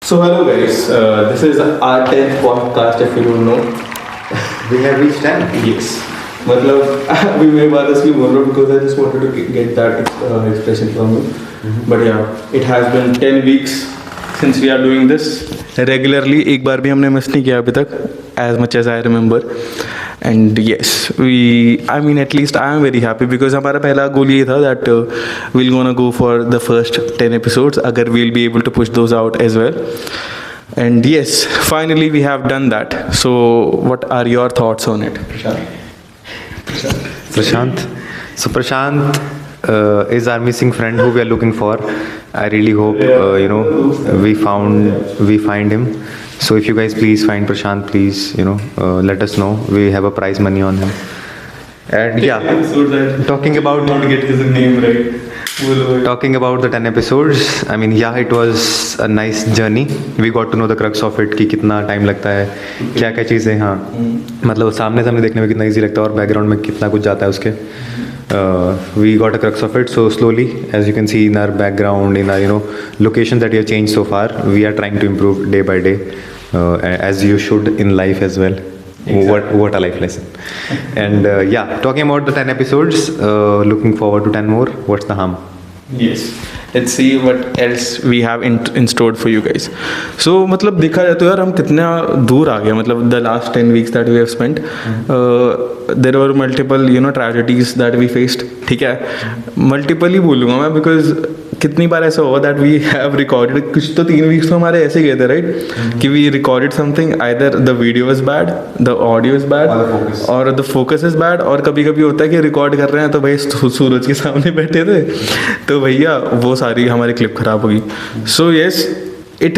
So hello guys, this is our 10th podcast if you don't know. We have reached 10. Yes. मतलब अभी मेरे बात इसलिए बोल रहा हूँ because I just wanted to get that expression from you. But yeah, it has been 10 weeks since we are doing this regularly. एक बार भी हमने मिस नहीं किया अभी तक as much as I remember. And yes, I mean at least I am very happy because हमारा पहला गोल ये था that we're gonna go for the first 10 episodes अगर we'll be able to push those out as well. And yes, finally we have done that. So what are your thoughts on it, Prashant. So Prashant is our missing friend who we are looking for. I really hope we find him. So if you guys please find Prashant, please let us know. We have a prize money on him. And yeah, talking about not get his name right. Talking about the 10 episodes, I mean, yeah, it was a nice journey. We got to know the crux of it कि कितना time लगता है, क्या क्या चीज़ें, हाँ मतलब सामने देखने में कितना इजी लगता है और बैकग्राउंड में कितना कुछ जाता है उसके. We got a crux of it. So slowly, as you can see in our background, in our locations that we have changed so far, we are trying to improve day by day, as you should in life as well. Exactly. What a life lesson. And yeah, talking about the 10 episodes, looking forward to 10 more. What's the harm? Yes, let's see what else we have in store for you guys. So मतलब देखा जाए तो यार हम कितना दूर आ गए. मतलब the last 10 weeks that we have spent, there were multiple tragedies that we faced. ठीक है, multiple ही बोलूँगा मैं because कितनी बार ऐसा हुआ that we have recorded, कुछ तो 3 weeks तो हमारे ऐसे गए थे right, कि we recorded something, either the video is bad, the audio is bad, or the focus is bad, और कभी कभी होता है कि रिकॉर्ड कर रहे हैं तो भाई सूरज के सामने बैठे थे तो भैया वो सारी हमारी क्लिप खराब होगी. So yes, it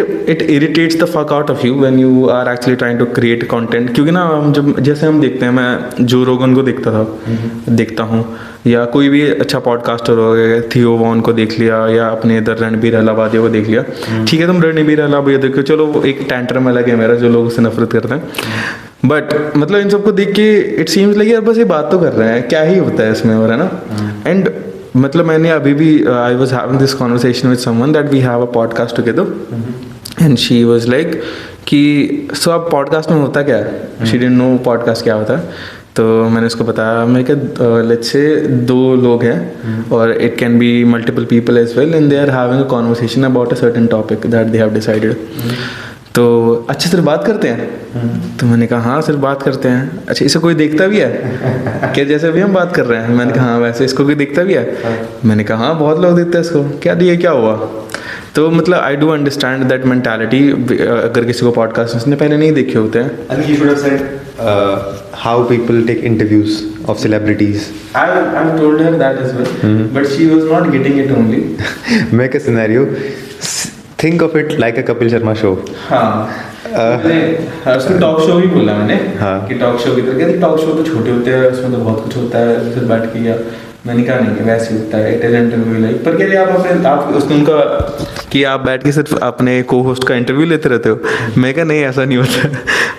irritates the fuck out of you when you are actually trying to create content. क्योंकि ना हम जब जैसे हम देखते हैं, मैं जो रोगन को देखता हूँ या कोई भी अच्छा पॉडकास्टर हो गया, थियो वॉन को देख लिया या अपने इधर रणबीर अलाहाबादिया को देख लिया. ठीक है, तुम रणबीर अलाहाबादिया देखो, चलो वो एक टैंट्रम अलग है मेरा, जो लोग उससे नफरत करते हैं. बट मतलब इन सबको देख के इट सीम्स लाइक यार बस ये बात तो कर रहे हैं, क्या ही होता है इसमें, और है ना. एंड मतलब मैंने अभी भी I was having this conversation with someone that we have a podcast together and she was like कि सो अब पॉडकास्ट में होता क्या है. शी डिडंट नो पॉडकास्ट क्या होता है. तो मैंने उसको बताया, मैं क्या लेट्स से 2 लोग हैं और it can be multiple people as well and they are having a conversation about a certain topic that they have decided. तो अच्छा सिर्फ बात करते हैं. तो मैंने कहा हाँ सिर्फ बात करते हैं. अच्छा इसे कोई देखता भी है क्या, जैसे भी हम बात कर रहे हैं. मैंने कहा हाँ वैसे इसको कोई देखता भी है. मैंने कहा हाँ बहुत लोग देखते हैं इसको. क्या दिए क्या हुआ. तो मतलब आई डू अंडरस्टैंड दैट मेंटालिटी. अगर किसी को पॉडकास्ट उसने पहले नहीं देखे होते हैं. I think you should have said how people take interviews of celebrities. I've told her that as well, but she was not getting it only. Make a scenario. Think of it like a Kapil Sharma show. हाँ उसको talk show भी बोला मैंने. हाँ कि talk show की तरह. Talk show तो छोटे होते हैं, उसमें तो बहुत कुछ होता है, फिर बैठ के या मैंने कहा नहीं वैसे होता है. It is interview like. पर क्या आप उसने उनका कि आप बैठ के सिर्फ अपने को होस्ट का इंटरव्यू लेते रहते हो. मैं कहा नहीं ऐसा नहीं होता.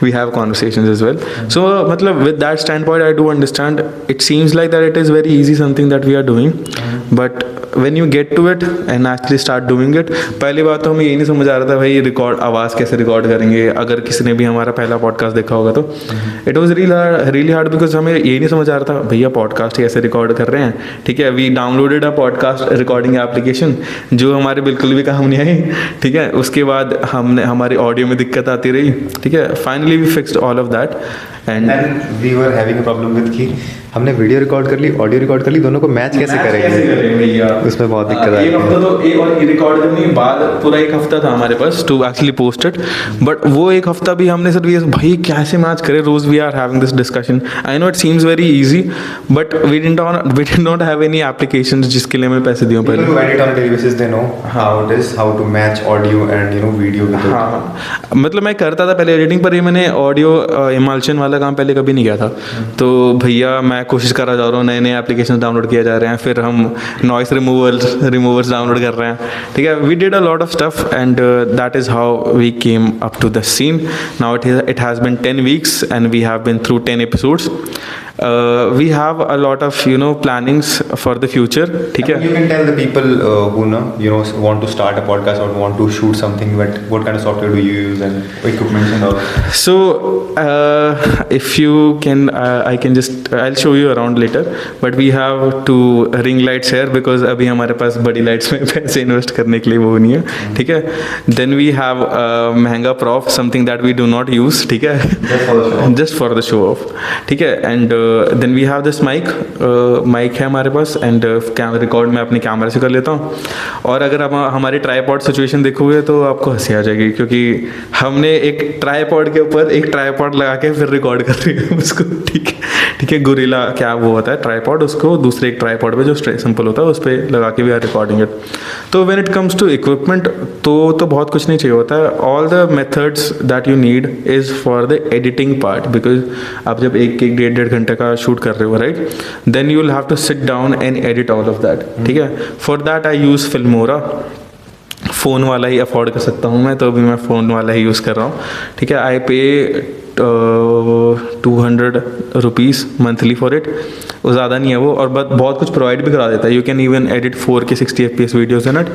We have conversations as well. So मतलब with that stand point I do understand. It seems like that it is very easy something that we are doing, but when you get to it and actually start doing it, पहली बात तो हमें यही नहीं समझ आ रहा था भाई रिकॉर्ड आवाज़ कैसे रिकॉर्ड करेंगे. अगर किसी ने भी हमारा पहला पॉडकास्ट देखा होगा तो it was really hard because हमें यही नहीं समझ आ रहा था भैया पॉडकास्ट कैसे रिकॉर्ड कर रहे हैं. ठीक है, we downloaded a podcast recording application जो हमारे बिल्कुल भी काम नहीं आई. ठीक है, उसके बाद हमने हमारी ऑडियो में दिक्कत आती रही. ठीक है, finally we fixed all of that and we were having a problem with कि हमने वीडियो रिकॉर्ड कर ली, ऑडियो रिकॉर्ड कर ली, दोनों को मैच कैसे करेंगे भैया. उसमें बहुत दिक्कत आई. एक हफ्ता तो एक और रिकॉर्ड करने के बाद पूरा एक हफ्ता था हमारे पास to actually post it. But वो एक हफ्ता भी हमने सिर्फ ये भाई कैसे मैच करें. रोज we are having this discussion. I know it seems very easy but we did not have any applications जिसके लिए हमें पैसे दिए पहले. मतलब मैं करता था पहले एडिटिंग, पर ये मैंने ऑडियो इमल्शन वाला काम पहले कभी नहीं किया था. तो भैया मैं कोशिश करा जा रहा हूँ, नए नए एप्लीकेशन डाउनलोड किए जा रहे हैं, फिर हम नॉइस रिमूवर्स डाउनलोड कर रहे हैं. ठीक है, we did a lot of stuff and that is how we came up to the scene. Now it has been 10 weeks and we have been through 10 episodes we have a lot of plannings for the future, ठीक है. You can tell the people who want to start a podcast or want to shoot something, but what kind of software do you use and equipment and all? So if you can, I'll show you around later, but we have 2 ring lights here because अभी हमारे पास बड़ी lights में पैसे invest करने के लिए वो नहीं है, ठीक है. Then we have महंगा prof, something that we do not use, ठीक है, just for the show off, ठीक है. And then we have this mic है हमारे पास, and रिकॉर्ड मैं अपने कैमरे से कर लेता हूँ. और अगर आप हमारी ट्राईपॉड सिचुएशन देखोगे तो आपको हंसी आ जाएगी, क्योंकि हमने एक ट्राईपॉड के ऊपर एक ट्राईपॉड लगा के फिर रिकॉर्ड कर रही है उसको, ठीक है. गोरिल्ला क्या वो होता है ट्राईपॉड, उसको दूसरे एक ट्राईपॉड पे जो सिंपल होता है उस पर लगा के वी आर रिकॉर्डिंग इट. तो when it comes to equipment तो बहुत कुछ नहीं चाहिए होता है. All the methods that you need is for the editing part, because आप जब एक 1.5 घंटे का शूट कर रहे हो, right, then you will have to sit down and edit all of that, ठीक है. For that I use Filmora. Phone वाला ही अफोर्ड कर सकता हूँ मैं, तो अभी मैं फ़ोन वाला ही यूज़ कर रहा हूँ, ठीक है. आई पे 200 रुपीज़ मंथली फॉर इट. वो ज़्यादा नहीं है वो, और बहुत कुछ प्रोवाइड भी करा देता है. You can even edit 4K 60 FPS videos in it,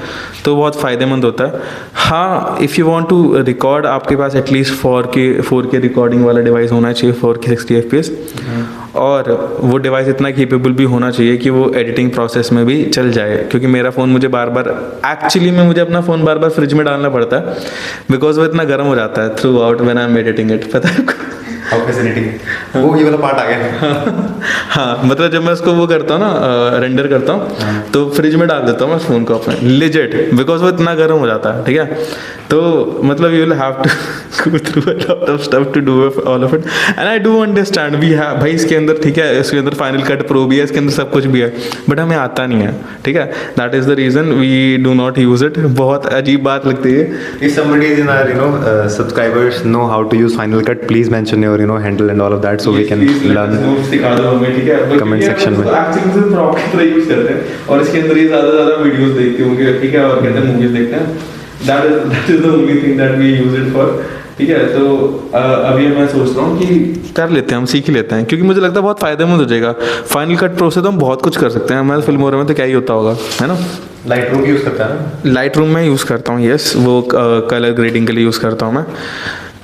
तो बहुत फ़ायदेमंद होता है. हाँ, if you want to record, आपके पास एटलीस्ट 4K रिकॉर्डिंग वाला डिवाइस होना चाहिए, 4K 60 FPS, और वो डिवाइस इतना केपेबल भी होना चाहिए कि वो एडिटिंग प्रोसेस में भी चल जाए. क्योंकि मेरा फ़ोन मुझे मुझे अपना फ़ोन बार बार फ्रिज में डालना पड़ता है, बिकॉज वो इतना गर्म हो जाता है through out when I am editing it. पता है आपको? वो ये वाला पार्ट आ गया. हाँ, मतलब जब मैं उसको वो करता हूँ ना, रेंडर करता हूँ, तो फ्रिज में डाल देता हूँ मैं फ़ोन को अपने, लिजिट, बिकॉज वो इतना गर्म हो जाता है, ठीक है. तो मतलब you will have to go through a lot of stuff to do all of it, and I do understand. We have, भाई इसके अंदर, ठीक है, इसके अंदर फाइनल कट प्रो भी है, इसके अंदर सब कुछ भी है, बट हमें आता नहीं है, ठीक है. That is the reason we do not use it. बहुत अजीब बात लगती है. If somebody is in our subscribers know how to use Final Cut, please mention your handle and all of that, so we can learn. सिखा दो हमें, ठीक है, Comment section में. एक्चुअली से प्रॉप की तरह यूज़ करते हैं, और इसके अंदर ये ज़्यादा वीडियोस देखते होंगे, ठीक है, और कहते हैं मूवीज देखते हैं. That is the only thing that we use it for, ठीक है. तो अभी मैं सोच रहा हूँ कि कर लेते हैं, हम सीख ही लेते हैं, क्योंकि मुझे लगता है बहुत फ़ायदेमंद हो जाएगा. फाइनल कट प्रो से तो हम बहुत कुछ कर सकते हैं. हमारे फिल्मोरा में तो क्या ही होता होगा, है ना. लाइट रूम यूज़ करता है ना. लाइट रूम में यूज़ करता हूँ, येस, वो कलर ग्रेडिंग के लिए यूज़ करता हूँ मैं.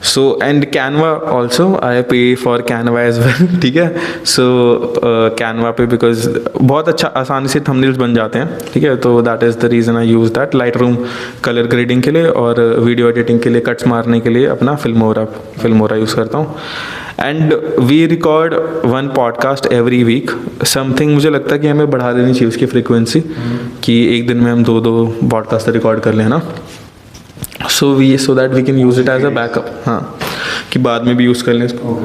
सो एंड कैनवा ऑल्सो, आई पे फॉर कैनवा एज वेल, ठीक है. सो कैनवा पे बिकॉज बहुत अच्छा आसानी से थंबनेल्स बन जाते हैं, ठीक है. तो that is the reason I use that. Light room colour grading के लिए और वीडियो एडिटिंग के लिए, कट्स मारने के लिए अपना फिल्मोरा यूज़ करता हूँ. And we record 1 podcast every week. Something मुझे लगता है कि हमें बढ़ा देनी चाहिए उसकी फ्रीक्वेंसी, कि एक दिन में हम 2 पॉडकास्ट रिकॉर्ड कर लें ना. so that we can use it as a backup, हाँ, कि बाद में भी यूज़ कर लें इसको.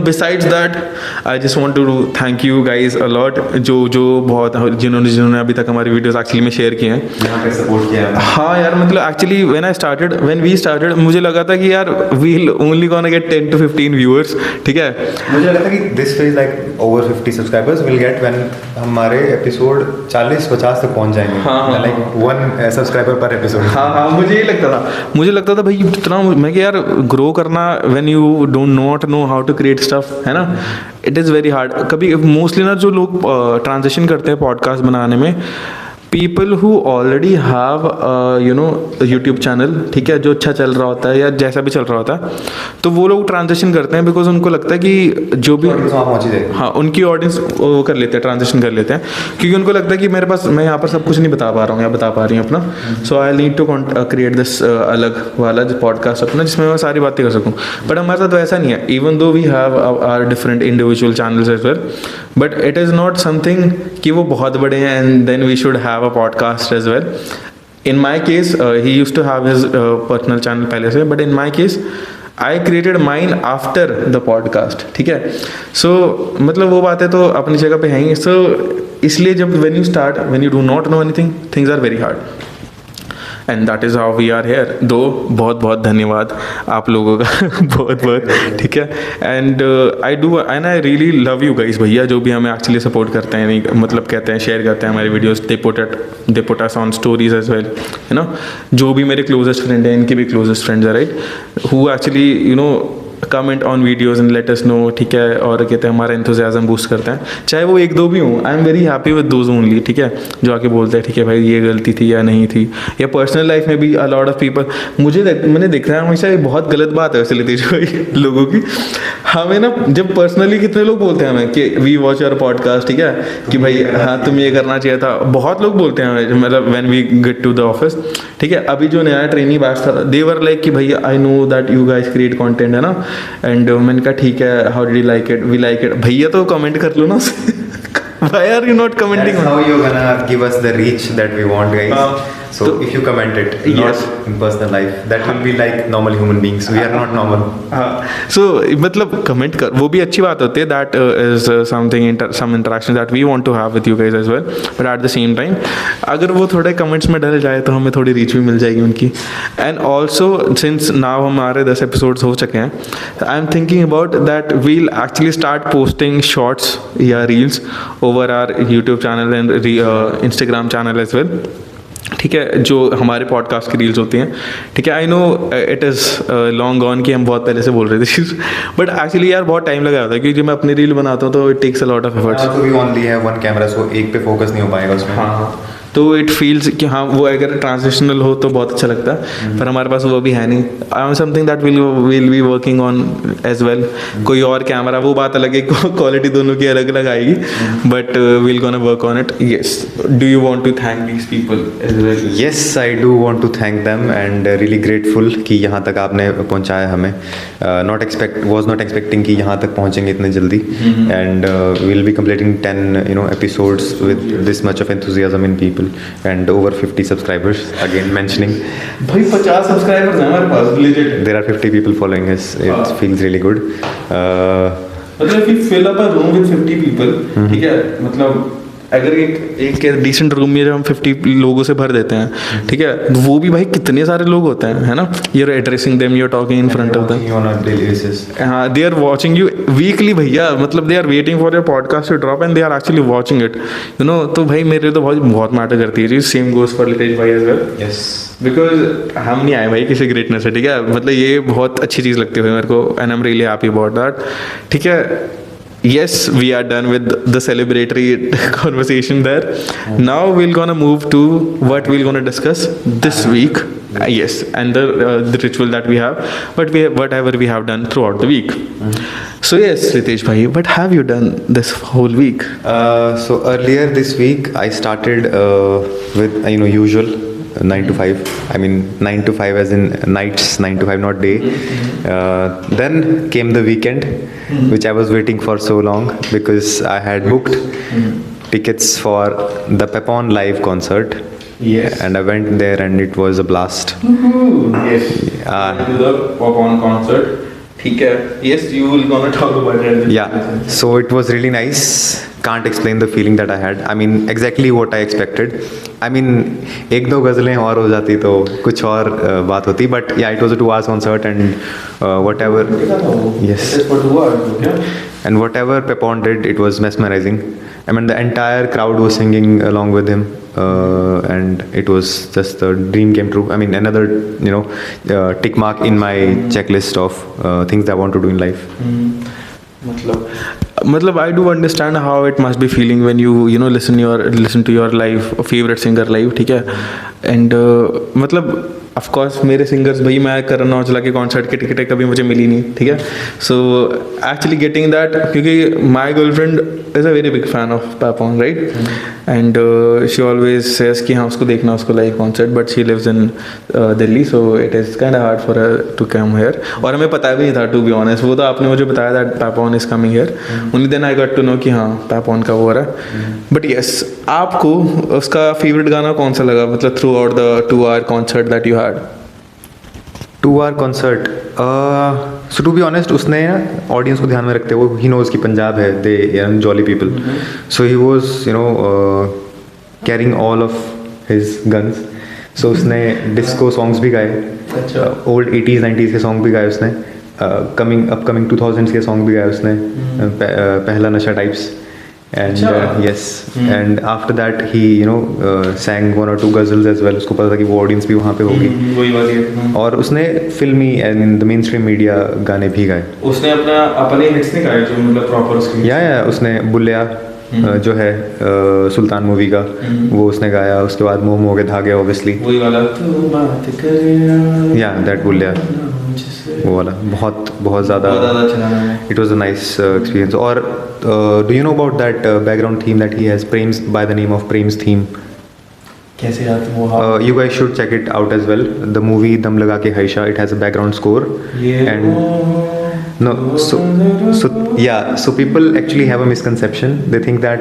Besides that, I just want to thank you guys a lot, जो बहुत जिन्होंने अभी तक हमारी वीडियोस एक्चुअली में शेयर किए हैं, यहाँ पे सपोर्ट किया है. हाँ यार, मतलब एक्चुअली when we started मुझे लगा था कि यार we'll only gonna get 10 to 15 viewers, ठीक है. मुझे लगा था कि this phase like over 50 subscribers will get when हमारे एपिसोड 40-50 तक पहुँच जाएंगे. हाँ. like 1 subscriber per episode. हाँ, मुझे ये लगता था भाई, इतना मैं कि यार ग्रो करना when you do not know how to create stuff, है ना, it is very hard. कभी मोस्टली ना जो लोग ट्रांजिशन करते हैं पॉडकास्ट बनाने में, people who already have YouTube channel, ठीक है, जो अच्छा चल रहा होता है या जैसा भी चल रहा होता है, तो वो लोग ट्रांजिशन करते हैं बिकॉज उनको लगता है कि जो भी, हाँ, उनकी ऑडियंस वो कर लेते हैं, ट्रांजिशन कर लेते हैं, क्योंकि उनको लगता है कि मेरे पास, मैं यहाँ पर सब कुछ नहीं बता पा रहा हूँ या बता पा रही हूँ अपना. So I need to create this अलग वाला पॉडकास्ट अपना, जिसमें मैं सारी बातें कर सकूँ. बट हमारे साथ वैसा नहीं है. Even though we have our different individual channels as well, but it is not something कि वो बहुत बड़े हैं and then we should have a podcast as well. In my case, he used to have his personal channel पहले से, but in my case, I created mine after the podcast, ठीक है. So मतलब वो बातें तो अपनी जगह पे हैं ही. So इसलिए जब when you do not know anything, things are very hard. And that is how we are here. बहुत बहुत धन्यवाद आप लोगों का बहुत, ठीक है. And I really love you guys भैया, जो भी हमें एक्चुअली सपोर्ट करते हैं, नहीं मतलब कहते हैं, शेयर करते हैं हमारी videos. They put us on stories as well, है ना. जो भी मेरे क्लोजेस्ट फ्रेंड हैं, इनके भी क्लोजेस्ट फ्रेंड्स हैं, right, who actually comment on videos and let us know, ठीक है, और कहते हैं हमारा एंथुजियाज्म बूस्ट करते हैं, चाहे वो एक दो भी हों, आई am very happy with those only, ठीक है, जो आके बोलते हैं ठीक है भाई ये गलती थी या नहीं थी, या पर्सनल लाइफ में भी अ लॉट ऑफ पीपल, मैंने देखा है हमेशा, ये बहुत गलत बात है वैसे नितीश भाई लोगों की, हमें ना जब पर्सनली कितने लोग बोलते हैं हमें कि वी वॉच योर पॉडकास्ट, ठीक है, कि भाई हाँ तुम ये करना चाहिए था, बहुत लोग बोलते हैं हमें, मतलब when we get to the office, ठीक है, अभी जो नया ट्रेनिंग बैच था, दे वर लाइक कि भाई I know that you guys create content, है ना, एंड मैंने कहा ठीक है, how did you like it, we like it, भैया तो कमेंट कर लो ना why are you not commenting? That's how you're gonna give us the reach that we want, guys. So if you comment it, Yes. not in personal life, that will be like normal human beings. We are not normal. सो मतलब comment कर, वो भी अच्छी बात होती है, that is something, some interaction that we want to have with you guys as well, but at the same time अगर वो थोड़े कमेंट्स में डल जाए तो हमें थोड़ी रीच भी मिल जाएगी उनकी, एंड ऑल्सो सिंस नाउ हमारे 10 एपिसोड्स हो चुके हैं, I am thinking about that we'll actually start posting shorts या reels over our YouTube channel and Instagram channel as well, ठीक है, जो हमारे पॉडकास्ट की रील्स होती हैं, ठीक है, आई know it is long gone कि हम बहुत पहले से बोल रहे थे चीज़, बट एक्चुअली यार बहुत टाइम लगा होता है, क्योंकि जब मैं अपनी रील बनाता हूँ तो it takes a lot of efforts. Also, we only have one camera, so एक पे फोकस नहीं हो पाएगा उसमें। हाँ, तो इट फील्स कि हाँ वो अगर ट्रांजिशनल हो तो बहुत अच्छा लगता है, पर हमारे पास वो भी है नहीं, I am something that will be working on as well, कोई और कैमरा, वो बात अलग है, क्वालिटी दोनों की अलग अलग आएगी, but will gonna work on it. Yes, do you want to thank these people as well? Yes, I do want to thank them and really grateful कि यहाँ तक आपने पहुँचाया हमें, was not expecting कि यहाँ तक पहुँचेंगे इतने जल्दी, and we'll be completing 10 episodes with this much of enthusiasm in people and over 50 subscribers, again mentioning भाई 50 सब्सक्राइबर्स हैं हमारे पास, legit। there are 50 people following us. It feels really good. मतलब if you fill up a room with 50 people, ठीक है, मतलब अगर एक decent room में जब हम 50 लोगों से भर देते हैं, ठीक है, वो भी भाई कितने सारे लोग होते हैं, है ना, you are addressing them, you are talking in front of them on a daily basis. हाँ, they are watching you weekly भैया, मतलब they are waiting for your podcast to drop and they are actually watching it, you know, तो भाई मेरे लिए तो बहुत matter करती है चीज़। सेम गोज फॉर लितेश भाई एज वेल, Yes. बिकॉज हम नहीं आए भाई किसी ग्रेटनेस से, ठीक है, मतलब ये बहुत अच्छी चीज़ लगती है भाई मेरे को, and I am really happy about that, ठीक है। Yes, we are done with the celebratory conversation there. Now we're gonna move to what we're gonna discuss this week. Yes, and the ritual that we have, but whatever we have done throughout the week. So yes, Ritesh bhai, what have you done this whole week? So earlier this week I started with usual 9 to 5. I mean 9 to 5 as in nights, 9 to 5, not day. Then came the weekend, which I was waiting for so long because I had booked tickets for the Pepon live concert. Yes. And I went there and it was a blast. Yes. To the Pepon concert. ठीक है. Yes, you will gonna talk about it. Yeah. So it was really nice. Can't explain the feeling that I had. I mean, exactly what I expected. I mean, एक दो गज़लें और हो जाती तो कुछ और बात होती. But yeah, it was a 2 hours concert and whatever. Yes. For 2 hours, okay. And whatever Pepon did, it was mesmerizing. I mean, the entire crowd was singing along with him, and it was just a dream came true. I mean, another tick mark in my checklist of things that I want to do in life. मतलब I do understand how it must be feeling when you listen to your live favorite singer live, ठीक है, and मतलब of course मेरे singers भाई, मैं करण औजला के concert की टिकटें कभी मुझे मिली नहीं, ठीक है, सो एक्चुअली गेटिंग दैट, क्योंकि my girlfriend is a very big fan of Papon, right, and she always says कि हाँ उसको देखना, उसको live concert, but she lives in Delhi, so it is kind hard for her to come here, और हमें पता भी नहीं था टू बी ऑनेस्ट, वो तो आपने मुझे बताया that Papon is coming here, only then I got to know कि हाँ पैपॉन का वो हो रहा है, बट येस, आपको उसका फेवरेट गाना कौन सा लगा, मतलब through out the 2 hour concert that you had? 2 hour concert. So to be honest, उसने ना ऑडियंस को ध्यान में रखते हुए, he knows कि पंजाब है, they are jolly people, so he was carrying all of his guns. So उसने disco songs भी गाए, old 80s 90s के song भी गाए उसने, upcoming 2000s के song भी गाए उसने, पहला नशा types, And अच्छा। yes, and after that he sang one or two ghazals as well. उसको पता था कि वो audience भी वहाँ पे होगी, वही वाली है। और उसने फिल्मी and the main stream media गाने भी गाए। उसने अपने हिट्स नहीं गाए जो मतलब प्रॉपर उसके। या उसने बुल्लिया जो है सुल्तान मूवी का, वो उसने गाया। उसके बाद मोह मोह के धागे ऑब्वियसली, वही वाला तू बात करे या दैट बुल्लिया, वो वाला बहुत बहुत ज़्यादा अच्छा गाना है। It was a nice experience. और do you know about that background theme that he has, Prem's, by the name of Prem's theme? कैसे यार वो You guys should check it out as well. The movie Dam Laga Ke Haisha, it has a background score. And no, so people actually have a misconception. They think that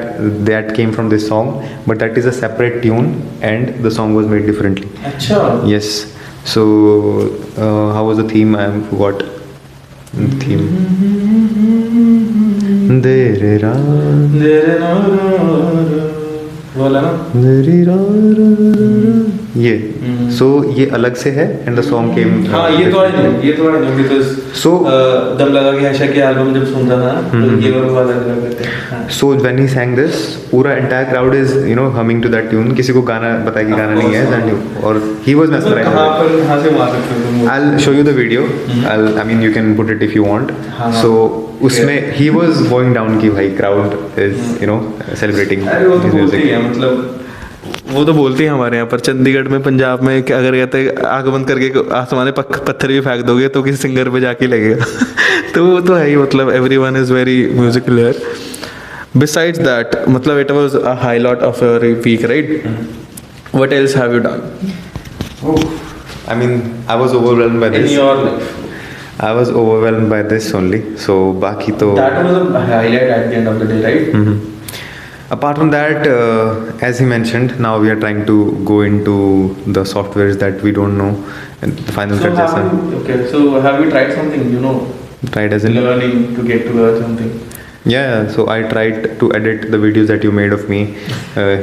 that came from this song, but that is a separate tune and the song was made differently. अच्छा। Yes. So how was the theme? I forgot the theme. Dere ra बोला ना दरे रा रा रा रा। ये सो ये अलग से है एंड द सॉन्ग केम। हाँ ये तो आई नो बिकॉज़ So- दम लगा के हर्षा के एल्बम जब सुन रहा था ना तो ये वाला करते हैं। So when he sang this, पूरा entire crowd is humming to that tune. किसी को गाना पता है कि गाना नहीं है and और he was मतलब mesmerized. कहाँ से मार सकते हो तुम? I'll show you the video. I mean you can put it if you want. हाँ, So उसमें he was going down कि भाई crowd is celebrating अरे वो तो his बोलते ही music. है मतलब वो तो बोलते हैं हमारे यहाँ पर चंडीगढ़ में, पंजाब में कि अगर कहते हैं आंख बंद करके आसमान में पत्थर भी फेंक दोगे तो किसी सिंगर पे जाके लगेगा तो वो तो है ही, मतलब everyone is very musical here. Besides that मतलब it was a highlight of your week, right? What else have you done I mean I was overwhelmed by in this. Your life? I was overwhelmed by this only. So बाकी तो that was a highlight at the end of the day, right? apart from that, as he mentioned, now we are trying to go into the softwares that we don't know and the final cut जैसा So have you tried something, tried as in learning to get to learn something? yeah. So I tried to edit the videos that you made of me.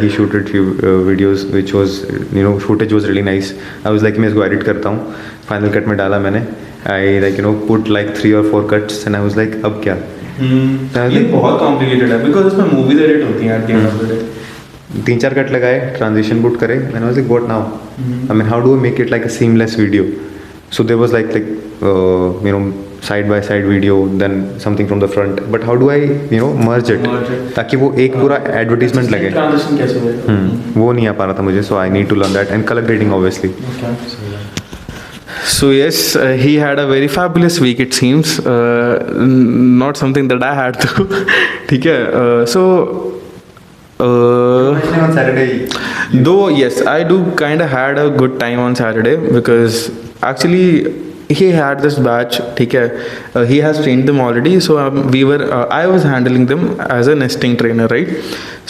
He shooted few videos which was footage was really nice. I was like मैं इसको edit करता हूँ, final cut में डाला मैंने. I put like 3 or 4 cuts and I was like अब क्या? ये बहुत कॉम्प्लिकेटेड है बिकॉज इसमें मूवीज एडिट होती हैं eight the end of the day. 3-4 cut लगाए, ट्रांजिशन पुट करे, and I was like what now? I mean how do I make it like a seamless video? So there was like side by side video, then something from the front, but how do I merge it ताकि वो एक पूरा advertisement लगे। Transition कैसे होगा? वो नहीं आ पा रहा था मुझे, so I need to learn that and color grading obviously. So yes, he had a very fabulous week it seems. Not something that I had to. ठीक है, so on Saturday though yes, I do kind of had a good time on Saturday because actually he had this batch, ठीक है, he has trained them already. So I was handling them as a nesting trainer, right?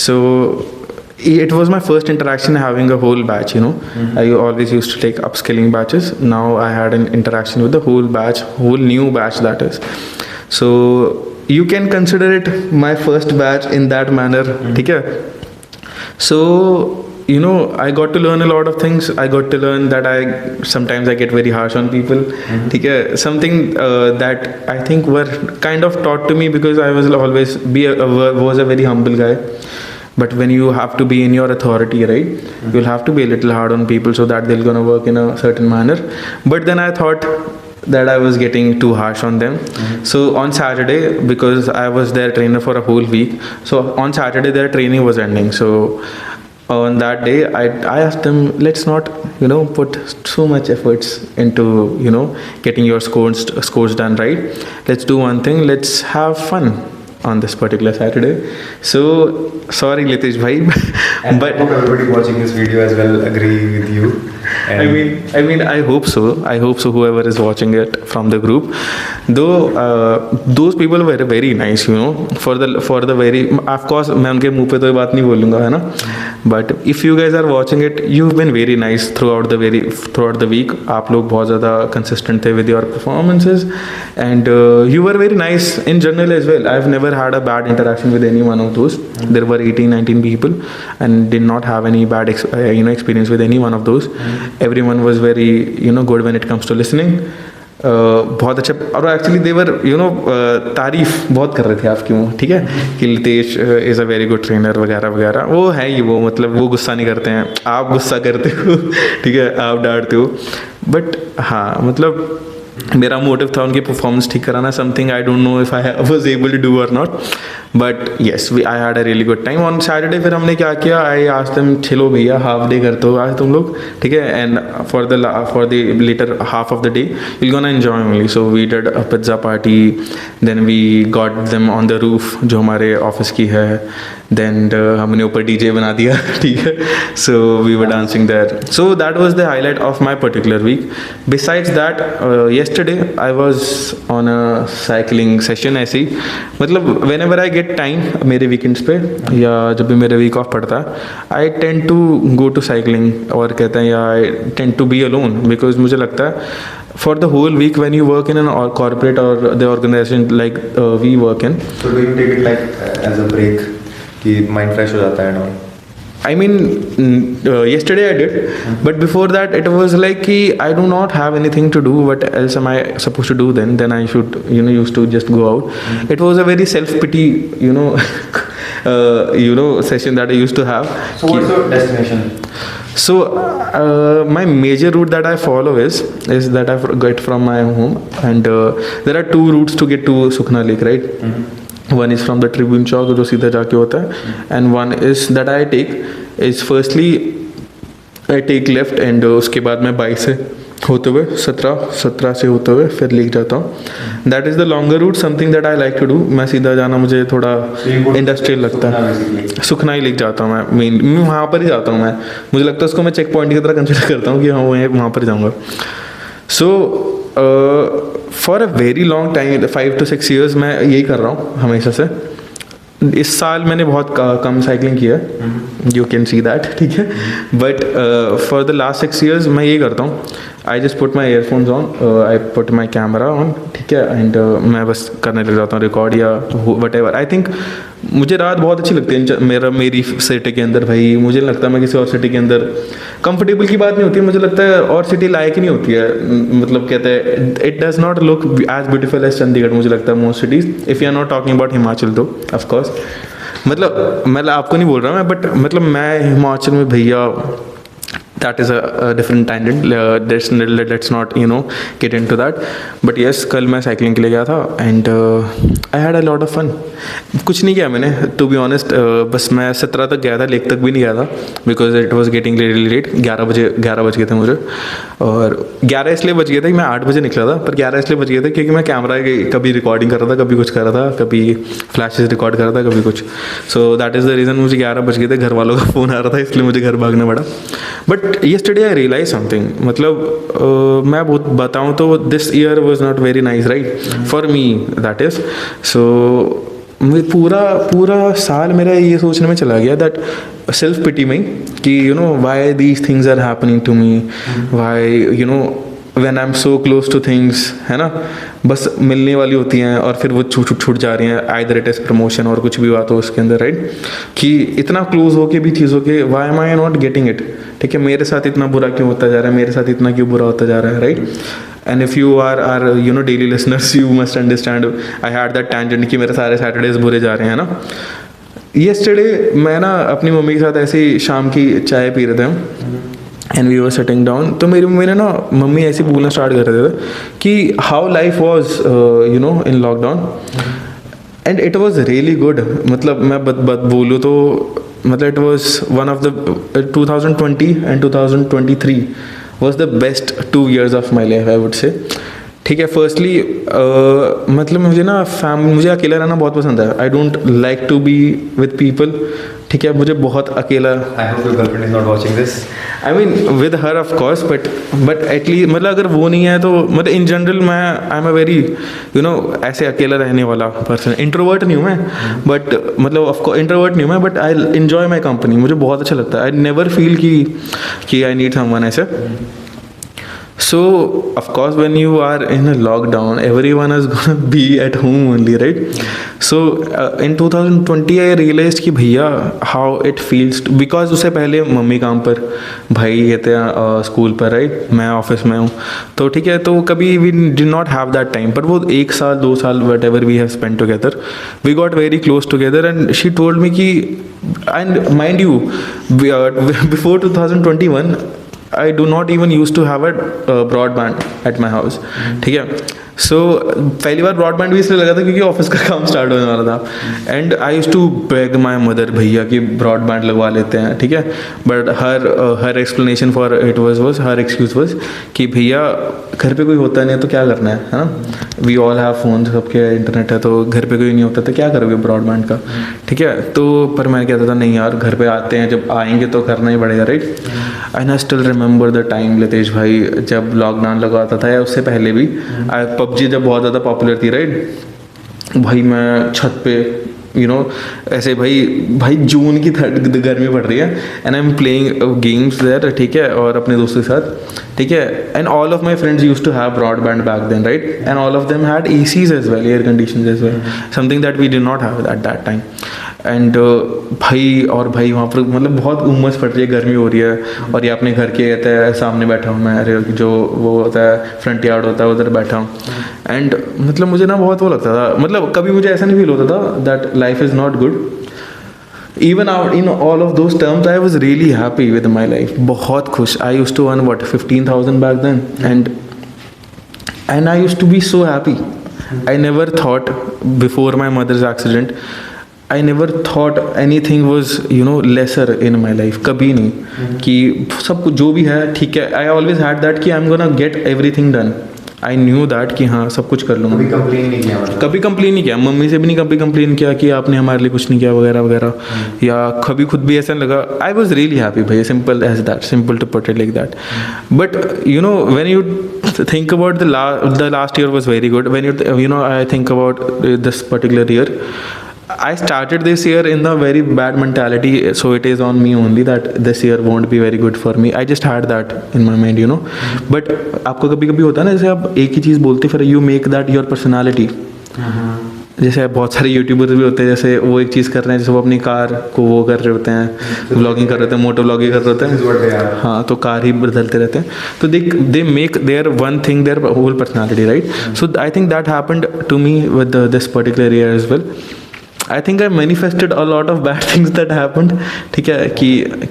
So it was my first interaction having a whole batch, I always used to take upskilling batches. Now I had an interaction with the whole batch, whole new batch that is. So you can consider it my first batch in that manner, ठीक है? So I got to learn a lot of things. I got to learn that sometimes I get very harsh on people, ठीक है? Something that I think were kind of taught to me because I was always was a very humble guy. But when you have to be in your authority, right, you'll have to be a little hard on people so that they're gonna work in a certain manner. But then I thought that I was getting too harsh on them. So on Saturday, because I was their trainer for a whole week, so on Saturday their training was ending. So on that day, I asked them, let's not put so much efforts into getting your scores done, right? Let's do one thing. Let's have fun on this particular Saturday. So sorry Litish bhai, but I hope everybody watching this video as well agree with you. And I mean I hope so whoever is watching it from the group, though those people were very nice, for the very, of course मैं उनके मुंह पे तो ये बात नहीं बोलूँगा, है ना, but if you guys are watching it, you've been very nice throughout the week. आप लोग बहुत ज़्यादा consistent थे with your performances and you were very nice in general as well. I've never had a bad interaction with any one of those. There were 18-19 people and did not have any bad experience with any one of those. Everyone was very good when it comes to listening. बहुत अच्छा, और actually देवर तारीफ बहुत कर रहे थे आपकी वो, ठीक है, कि Litesh is a very good trainer वगैरह वगैरह। वो है ही वो, मतलब वो गुस्सा नहीं करते हैं, आप गुस्सा करते हो ठीक है, आप डांटते हो, बट हाँ मतलब मेरा मोटिव था उनकी परफॉर्मेंस ठीक कराना, something I don't know if I was able to do और not, but yes I had a really good time on Saturday. फिर हमने क्या किया, आई आस्क्ड देम चलो भैया हाफ डे करते हो आज तुम लोग, ठीक है, and for the later half of the day you're gonna enjoy only. So we did a pizza party, then we got them on the roof जो हमारे ऑफिस की है, then हमने ऊपर DJ बना दिया ठीक है, so we were dancing there. So that was the highlight of my particular week. Besides that, yesterday I was on a cycling session ऐसे ही, मतलब whenever I get time मेरे weekends पे या जब भी मेरे week off पड़ता है, I tend to go to cycling, और कहते हैं या I tend to be alone, because मुझे लगता है for the whole week when you work in an or corporate or the organization like we work in, so do you take it like as a break कि mind fresh हो जाता है and all? I mean, yesterday I did, but before that it was like कि I do not have anything to do. What else am I supposed to do then? Then I should, used to just go out. It was a very self-pity, session that I used to have. So what's your destination? So my major route that I follow is that I get from my home, and there are two routes to get to Sukhna Lake, right? One is from the Tribune Chowk जो सीधा जाके होता है, and one is that I take is firstly I take left, and उसके बाद मैं bike से होते हुए 17 से होते हुए फिर लेक जाता हूँ. That is the longer route, something that I like to do. मैं सीधा जाना मुझे थोड़ा इंडस्ट्रियल लगता है. सुखना ही लेक जाता हूँ मैं वहाँ पर ही जाता हूँ. मुझे लगता है उसको मैं चेक पॉइंट की तरह कंसिडर करता हूँ कि हाँ वहाँ पर जाऊँगा. So for a very long time 5 to 6 years मैं यही कर रहा हूँ हमेशा से. इस साल मैंने बहुत कम साइकिलिंग किया है, यू कैन सी दैट, ठीक है. But for the last 6 years मैं ये करता हूँ, I just put my earphones on, I put my camera on, ठीक है, एंड मैं बस करने लग जाता हूँ रिकॉर्ड या वट एवर. आई थिंक मुझे रात बहुत अच्छी लगती है मेरी सिटी के अंदर. भाई मुझे लगता है मैं किसी और सिटी के अंदर कंफर्टेबल की बात नहीं होती है, मुझे लगता है और सिटी लायक ही नहीं होती है. मतलब कहते हैं it does not look as beautiful as Chandigarh. मुझे लगता है most cities, if you are not talking about Himachal तो ऑफकोर्स, मतलब मैं आपको नहीं बोल रहा मैं, बट मतलब मैं हिमाचल में भैया that is a different tangent. Let's not get into that. But yes, कल मैं साइकिलिंग के लिए गया था, and I had a lot of fun. कुछ नहीं किया मैंने, to be honest. बस मैं 17 तक गया था, लेक तक भी नहीं गया था, because it was getting really late. 11 बज गए थे मुझे, और 11 इसलिए बज गए थे कि मैं 8 बजे निकला था, पर 11 इसलिए बज गए थे क्योंकि मैं कैमरा कभी रिकॉर्डिंग कर रहा था, कभी कुछ कर रहा था, कभी फ्लैशेस रिकॉर्ड कर रहा था, कभी कुछ. So that is the reason मुझे 11 बज गए थे. घर वालों का फ़ोन आ रहा था, इसलिए मुझे घर भागना पड़ा. But yesterday I realized something. मतलब मैं बहुत बताऊँ तो this year was not very nice, right? For me that is. So पूरा साल मेरा ये सोचने में चला गया that self pity में कि why these things are happening to me, why when I'm so close to things, है ना, बस मिलने वाली होती हैं और फिर वो छूट जा रही हैं. either it is promotion और कुछ भी बात हो उसके अंदर, राइट, कि इतना क्लोज होके भी चीज़ों के why am I not getting it. ठीक है, मेरे साथ इतना बुरा क्यों होता जा रहा है, मेरे साथ इतना क्यों बुरा होता जा रहा है, right. And if you are daily listeners, you must understand I had that tangent कि मेरे सारे सैटरडेज बुरे जा रहे हैं ना. येस्टरडे मैं ना अपनी मम्मी के साथ ऐसे ही शाम की चाय पी रहे थे हम, and we were sitting down. तो मेरी मम्मी ने ना, मम्मी ऐसे बोलना स्टार्ट कर रहे थे कि how life was in lockdown, and it was really good. मतलब मैं बोलूँ तो मतलब it was one of the 2020 and 2023 was the best 2 years of my life, I would say. ठीक है, फर्स्टली मतलब मुझे अकेला रहना बहुत पसंद है. I don't like to be with people. ठीक है, मुझे बहुत अकेला. I hope your girlfriend is not watching this. I mean with her of course, but at least मतलब अगर वो नहीं है तो मतलब इन जनरल मैं आई एम अ वेरी ऐसे अकेला रहने वाला पर्सन. इंट्रोवर्ट नहीं हूँ मैं, बट मतलब ऑफकोर्स इंट्रोवर्ट नहीं हूँ मैं, but I enjoy my company. मुझे बहुत अच्छा लगता है. आई नेवर फील कि आई नीड समवन ऐसे. So of course when you are in a lockdown, everyone is gonna be at home only, right? So in 2020 I realize कि भैया how it feels, because उससे पहले mummy काम पर, भाई ये थे स्कूल पर, राइट, मैं ऑफिस में हूँ, तो ठीक है, तो कभी we did not have that time, पर वो 1 साल 2 साल whatever we have spend together, we got very close together and she told me कि, and mind you before 2021 I do not even used to have a broadband at my house, ठीक है. सो पहली बार broadband भी इसलिए लगा था क्योंकि office का काम स्टार्ट होने वाला था, and I used to beg my mother, भैया कि ब्रॉडबैंड लगवा लेते हैं, ठीक है. But her explanation for it was her excuse was कि भैया घर पे कोई होता नहीं है तो क्या करना है ना, वी ऑल हैव फोन, सबके इंटरनेट है, तो घर पे कोई नहीं होता तो क्या करोगे ब्रॉडबैंड का, ठीक है. तो पर मैं कहता था नहीं यार, घर पे आते हैं, जब आएंगे तो करना ही पड़ेगा, right. And I still remember the time Litesh भाई, जब लॉकडाउन लगाता था या उससे पहले भी, पबजी जब बहुत ज़्यादा पॉपुलर थी, राइट, भाई मैं छत पे ऐसे भाई जून की गर्मी पड़ रही है and I am playing games there, ठीक है, और अपने दोस्तों के साथ, ठीक है. And all of my friends used to have broadband back then, right, and all of them had ACs as well, air conditions as well, something that we did not have at that time. And भाई वहाँ पर मतलब बहुत उमस पड़ रही है, गर्मी हो रही है, और ये अपने घर के कहते हैं सामने बैठा हूँ मैं, अरे जो वो होता है फ्रंट यार्ड होता है उधर बैठा हूँ. एंड मतलब मुझे ना बहुत वो लगता था, मतलब कभी मुझे ऐसा नहीं फील होता था that life is not good. Even out in all of those terms, I was really happy with my life. बहुत खुश. I used to earn what 15,000 back then, and I used to be so happy. I never thought before my mother's accident. I never thought anything was lesser in my life. कभी नहीं कि सब कुछ जो भी है ठीक है. I always had that कि I'm gonna get everything done. I knew that कि हाँ सब कुछ कर लूँगा. कभी कंप्लेन नहीं किया, कभी कंप्लेन नहीं किया, मम्मी से भी नहीं कभी कंप्लेन किया कि आपने हमारे लिए कुछ नहीं किया वगैरह वगैरह, या कभी खुद भी ऐसा लगा. आई वॉज रियली हैप्पी भैया, simple as that, simple to put it like that. But when you think about the last year was very good. When I think about this particular year, I started this year in the very bad mentality, so it is on me only that this year won't be very good for me. I just had that in my mind, But आपको कभी कभी होता है ना, जैसे आप एक ही चीज़ बोलते फिर you make that your personality. जैसे बहुत सारे यूट्यूबर्स भी होते हैं, जैसे वो एक चीज़ कर रहे हैं, जैसे वो अपनी कार को वो कर रहे होते हैं, व्लॉगिंग कर रहे होते हैं, मोटो व्लॉगिंग कर रहे होते हैं, हाँ, तो कार ही बदलते रहते हैं, तो they make their one thing their whole personality, right. So I think that happened to me with this particular year as well. I think I manifested a lot of bad things that happened, ठीक है,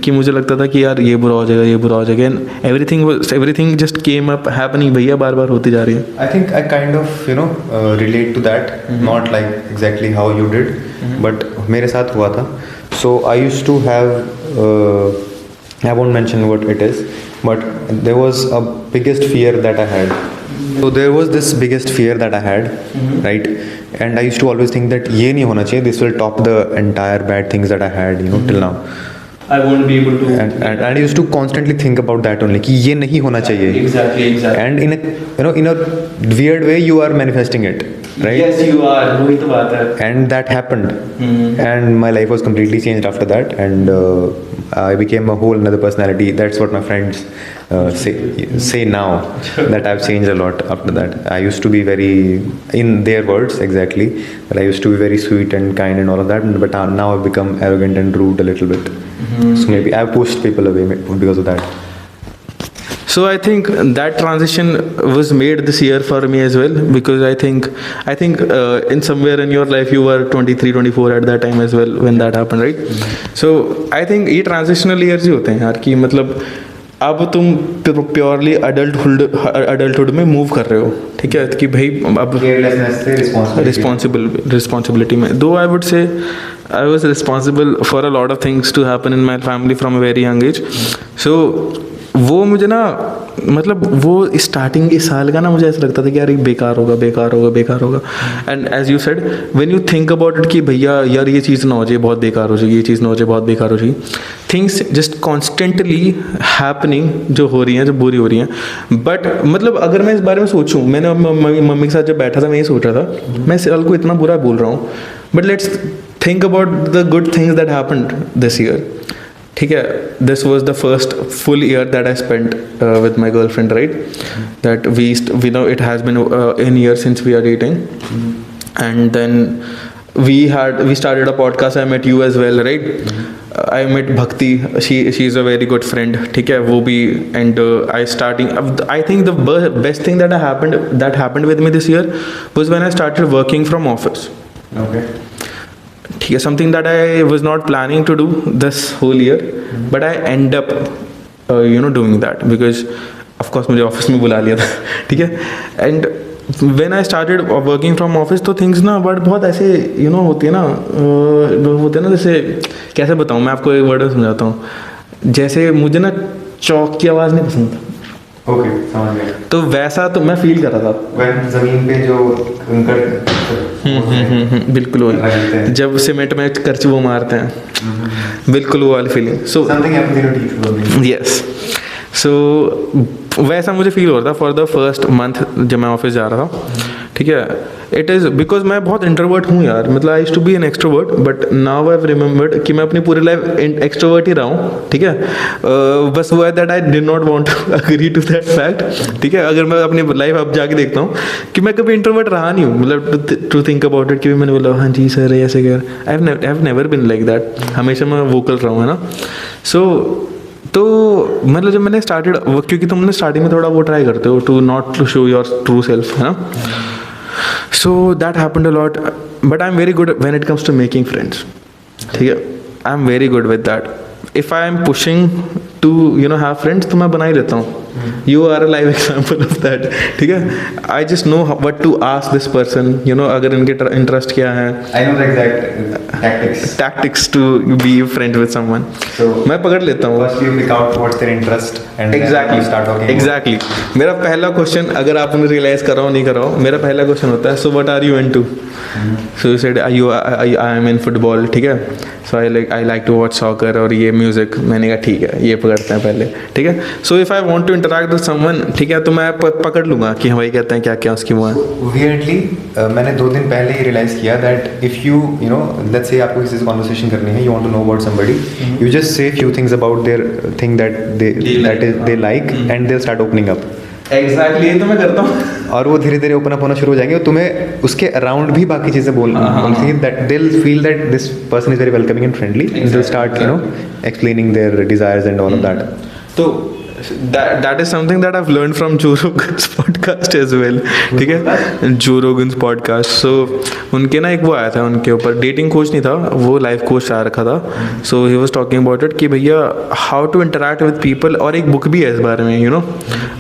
कि मुझे लगता था कि यार ये बुरा हो जाएगा, ये बुरा हो जाएगा, and everything just came up happening, भैया बार बार होती जा रही है. I think I kind of relate to that, not like exactly how you did, but मेरे साथ हुआ था. So I used to have, I won't mention what it is, but there was a biggest fear that I had. So there was this biggest fear that I had, right? And I used to always think that ये नहीं होना चाहिए. This will top the entire bad things that I had, till now. I won't be able to. And I used to constantly think about that only कि ये नहीं होना चाहिए. Exactly. And in a weird way, you are manifesting it, right? Yes, you are. वही तो बात है. And that happened, and my life was completely changed after that, and I became a whole another personality. That's what my friends say now, that I've changed a lot after that. I used to be very, in their words exactly, that I used to be very sweet and kind and all of that, but now I've become arrogant and rude a little bit. So maybe I've pushed people away because of that. So I think that transition was made this year for me as well, because I think in somewhere in your life you were 23, 24 at that time as well when that happened, right? So I think ये transitional years ही होते हैं यार, कि मतलब अब तुम purely adulthood में move कर रहे हो, ठीक है, कि भाई अब रिस्पॉन्सिबिलिटी में. दो I would say I was responsible for a lot of things to happen in my family from a very young age. So वो मुझे ना, मतलब वो स्टार्टिंग इस साल का ना मुझे ऐसा लगता था कि यार ये बेकार होगा. And as you said, when you think about it कि भैया यार ये चीज़ ना हो जाए बहुत बेकार हो जाएगी, ये चीज़ ना हो जाए बहुत बेकार हो जाएगी, थिंग्स जस्ट कॉन्स्टेंटली हैपनिंग जो हो रही हैं, जो बुरी हो रही हैं. बट मतलब अगर मैं इस बारे में सोचूं, मैंने मम्मी के साथ जब बैठा था मैं ये सोच रहा था, मैं साल को इतना बुरा बोल रहा हूँ, but let's think about the good things that happened this year, ठीक है. This was the first full year that I spent with my girlfriend, right? That we know it has been in years since we are dating, and then we started a podcast. I met you as well, right? I met Bhakti. She is a very good friend. ठीक है, वो भी. And I think the best thing that happened with me this year was when I started working from office. Okay. ठीक है, something that I was not planning to do this whole year, but I end up doing that because of course मुझे office में बुला लिया था. ठीक है. And when I started working from office तो things ना बट बहुत ऐसे होती है ना, होते हैं ना, जैसे कैसे बताऊँ मैं आपको, एक वर्ड में समझाता हूँ. जैसे मुझे ना चौक की आवाज़ नहीं पसंद था. ओके, समझ गया. तो वैसा तो मैं फील कर रहा था. When जमीन पे जो बिल्कुल वही, जब सीमेंट में करच वो मारते हैं, बिल्कुल वो वाली feeling. So something happened in your teeth. Yes. So वैसा मुझे फील हो रहा था फॉर द फर्स्ट मंथ जब मैं ऑफिस जा रहा था. ठीक है. इट इज़ बिकॉज मैं बहुत इंट्रोवर्ट हूँ यार. मतलब I used to be an extrovert but now I have remembered कि मैं अपनी पूरी लाइफ एक्सट्रोवर्ट ही रहा हूँ. ठीक है. बस वो है that I did not want to agree to that fact. ठीक है. अगर मैं अपनी लाइफ अब जाके देखता हूँ कि मैं कभी इंट्रोवर्ट रहा नहीं हूँ. मतलब टू थिंक अबाउट इट कि मैंने बोला हाँ जी सर ऐसे कर. I have never been like that. हमेशा मैं वोकल रहा हूँ, है ना. तो मतलब जब मैंने स्टार्टेड, क्योंकि तुमने स्टार्टिंग में थोड़ा वो ट्राई करते हो to not to show your true self, है ना. So that happened a lot but I am very good when it comes to making friends. ठीक है. I am very good with that. If I am pushing to have friends तो मैं बना ही लेता हूँ. You are a live example of that. ठीक है. I just know what to ask this person, अगर इनके इंटरेस्ट क्या है. I know the exact tactics to be friend with someone. मैं पकड़ लेता हूँ. First you pick out what's their interest and then you start talking. Exactly. मेरा पहला क्वेश्चन, अगर आपने रियलाइज कर रहा हो नहीं कर रहा हो, मेरा पहला क्वेश्चन होता है so what are you into. So you said I am in football. ठीक है. So I like to watch soccer और ये म्यूजिक. मैंने कहा ठीक है ये पकड़ते हैं पहले. ठीक है. So if I want to interact with someone, ठीक है, तो मैं पकड़ लूंगा कि भाई कहते हैं क्या क्या उसकी वो है. Weirdly, मैंने 2 दिन पहले ही रियलाइज किया that if you let's say आपको किसी से कॉन्वर्सेशन करनी है, you want to know about somebody, you just say few things about their thing that they like and they'll start opening up. Exactly ये तो मैं करता हूँ. और वो धीरे धीरे ओपन अप होना शुरू हो जाएंगे और तुम्हें उसके अराउंड भी बाकी चीज़ें बोलती हैं that they'll feel that this person is very welcoming and friendly and they'll start explaining their desires and all of that. तो that is something that I've learned from Joe Rogan's podcast as well. ठीक है. Joe Rogan's podcast. So उनके ना एक वो आया था, उनके ऊपर डेटिंग कोच नहीं था वो, लाइफ कोच आ रखा था. So he was talking about it कि भैया how to interact with people, और एक बुक भी है इस बारे में.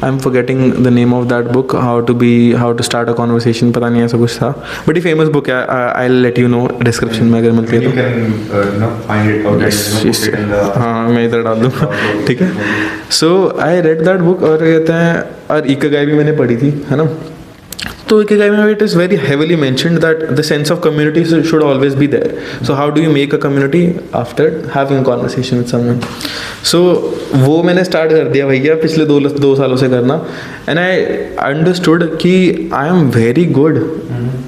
I'm forgetting the name of that book, how to start a conversation, पता नहीं ऐसा कुछ था, but ये famous book है. I'll let you know description में अगर मिलती है You can find it out and put it in the. हाँ मैं इधर डाल दूँगा. ठीक है. So I read that book और कहते हैं, और इकिगाई भी मैंने पढ़ी थी, है ना. तो इकिगाई में it is very heavily mentioned that the sense of community should always be there. So how do you make a community after having conversation with someone. So वो मैंने स्टार्ट कर दिया भैया पिछले 2 सालों से करना. एंड आई अंडरस्टूड कि आई am very good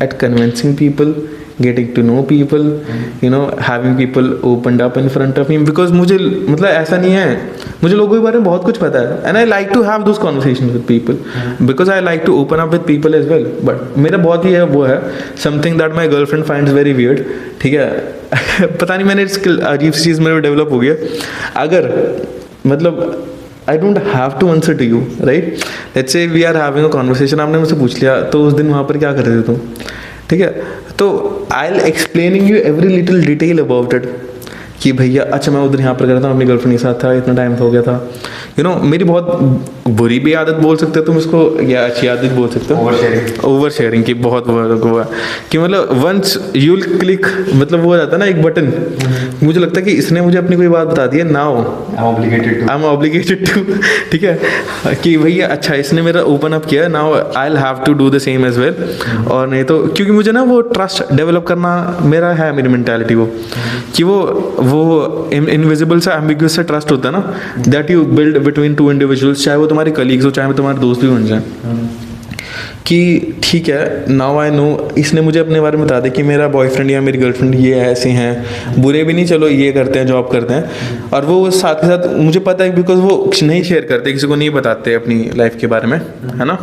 at convincing people, getting to know people, having people opened up in front of me, because मुझे मतलब ऐसा नहीं है, मुझे लोगों के बारे में बहुत कुछ पता है. and I like to have those conversations with people because I like to open up with people as well. but मेरा बहुत ही है वो है something that my girlfriend finds very weird. ठीक है. पता नहीं मैंने अजीब सी चीज़ मेरे को डेवलप हो गया. अगर मतलब I don't have to answer to you, right? Let's say we are having a conversation, आपने मुझसे पूछ लिया तो उस दिन वहाँ पर क्या कर रहे थे तुम. ठीक है. तो I L explaining you every little detail about it कि भैया अच्छा मैं उधर यहाँ पर कर रहा था, अपनी गर्लफ्रेंड के साथ था, इतना टाइम हो गया था. मेरी बहुत बुरी भी आदत बोल सकते हो तुम इसको, या अच्छी आदत बोल सकते हो, ओवर शेयरिंग की बहुत हुआ कि मतलब वंस यू क्लिक, मतलब वो हो जाता है ना एक बटन. मुझे लगता है कि इसने मुझे अपनी कोई बात बता दी है, now I am obligated to. ठीक है. कि भैया अच्छा इसने मेरा ओपन अप किया, now I will have to do the same as well. और नहीं तो क्योंकि मुझे ना वो ट्रस्ट डेवलप करना मेरा है, मेरी मेंटालिटी वो कि वो इनविजिबल सा एम्बिग्यूअस सा ट्रस्ट होता है ना, that you build between 2 individuals, चाहे वो तुम्हारे कलीग्स हो चाहे वो तुम्हारे दोस्त भी बन जाए. कि ठीक है नाउ आई नो, इसने मुझे अपने बारे में बता दिया कि मेरा बॉयफ्रेंड या मेरी गर्लफ्रेंड ये ऐसे हैं, बुरे भी नहीं, चलो ये करते हैं जॉब करते हैं. और वो साथ के साथ मुझे पता है बिकॉज वो नहीं शेयर करते, किसी को नहीं बताते अपनी लाइफ के बारे में, है ना.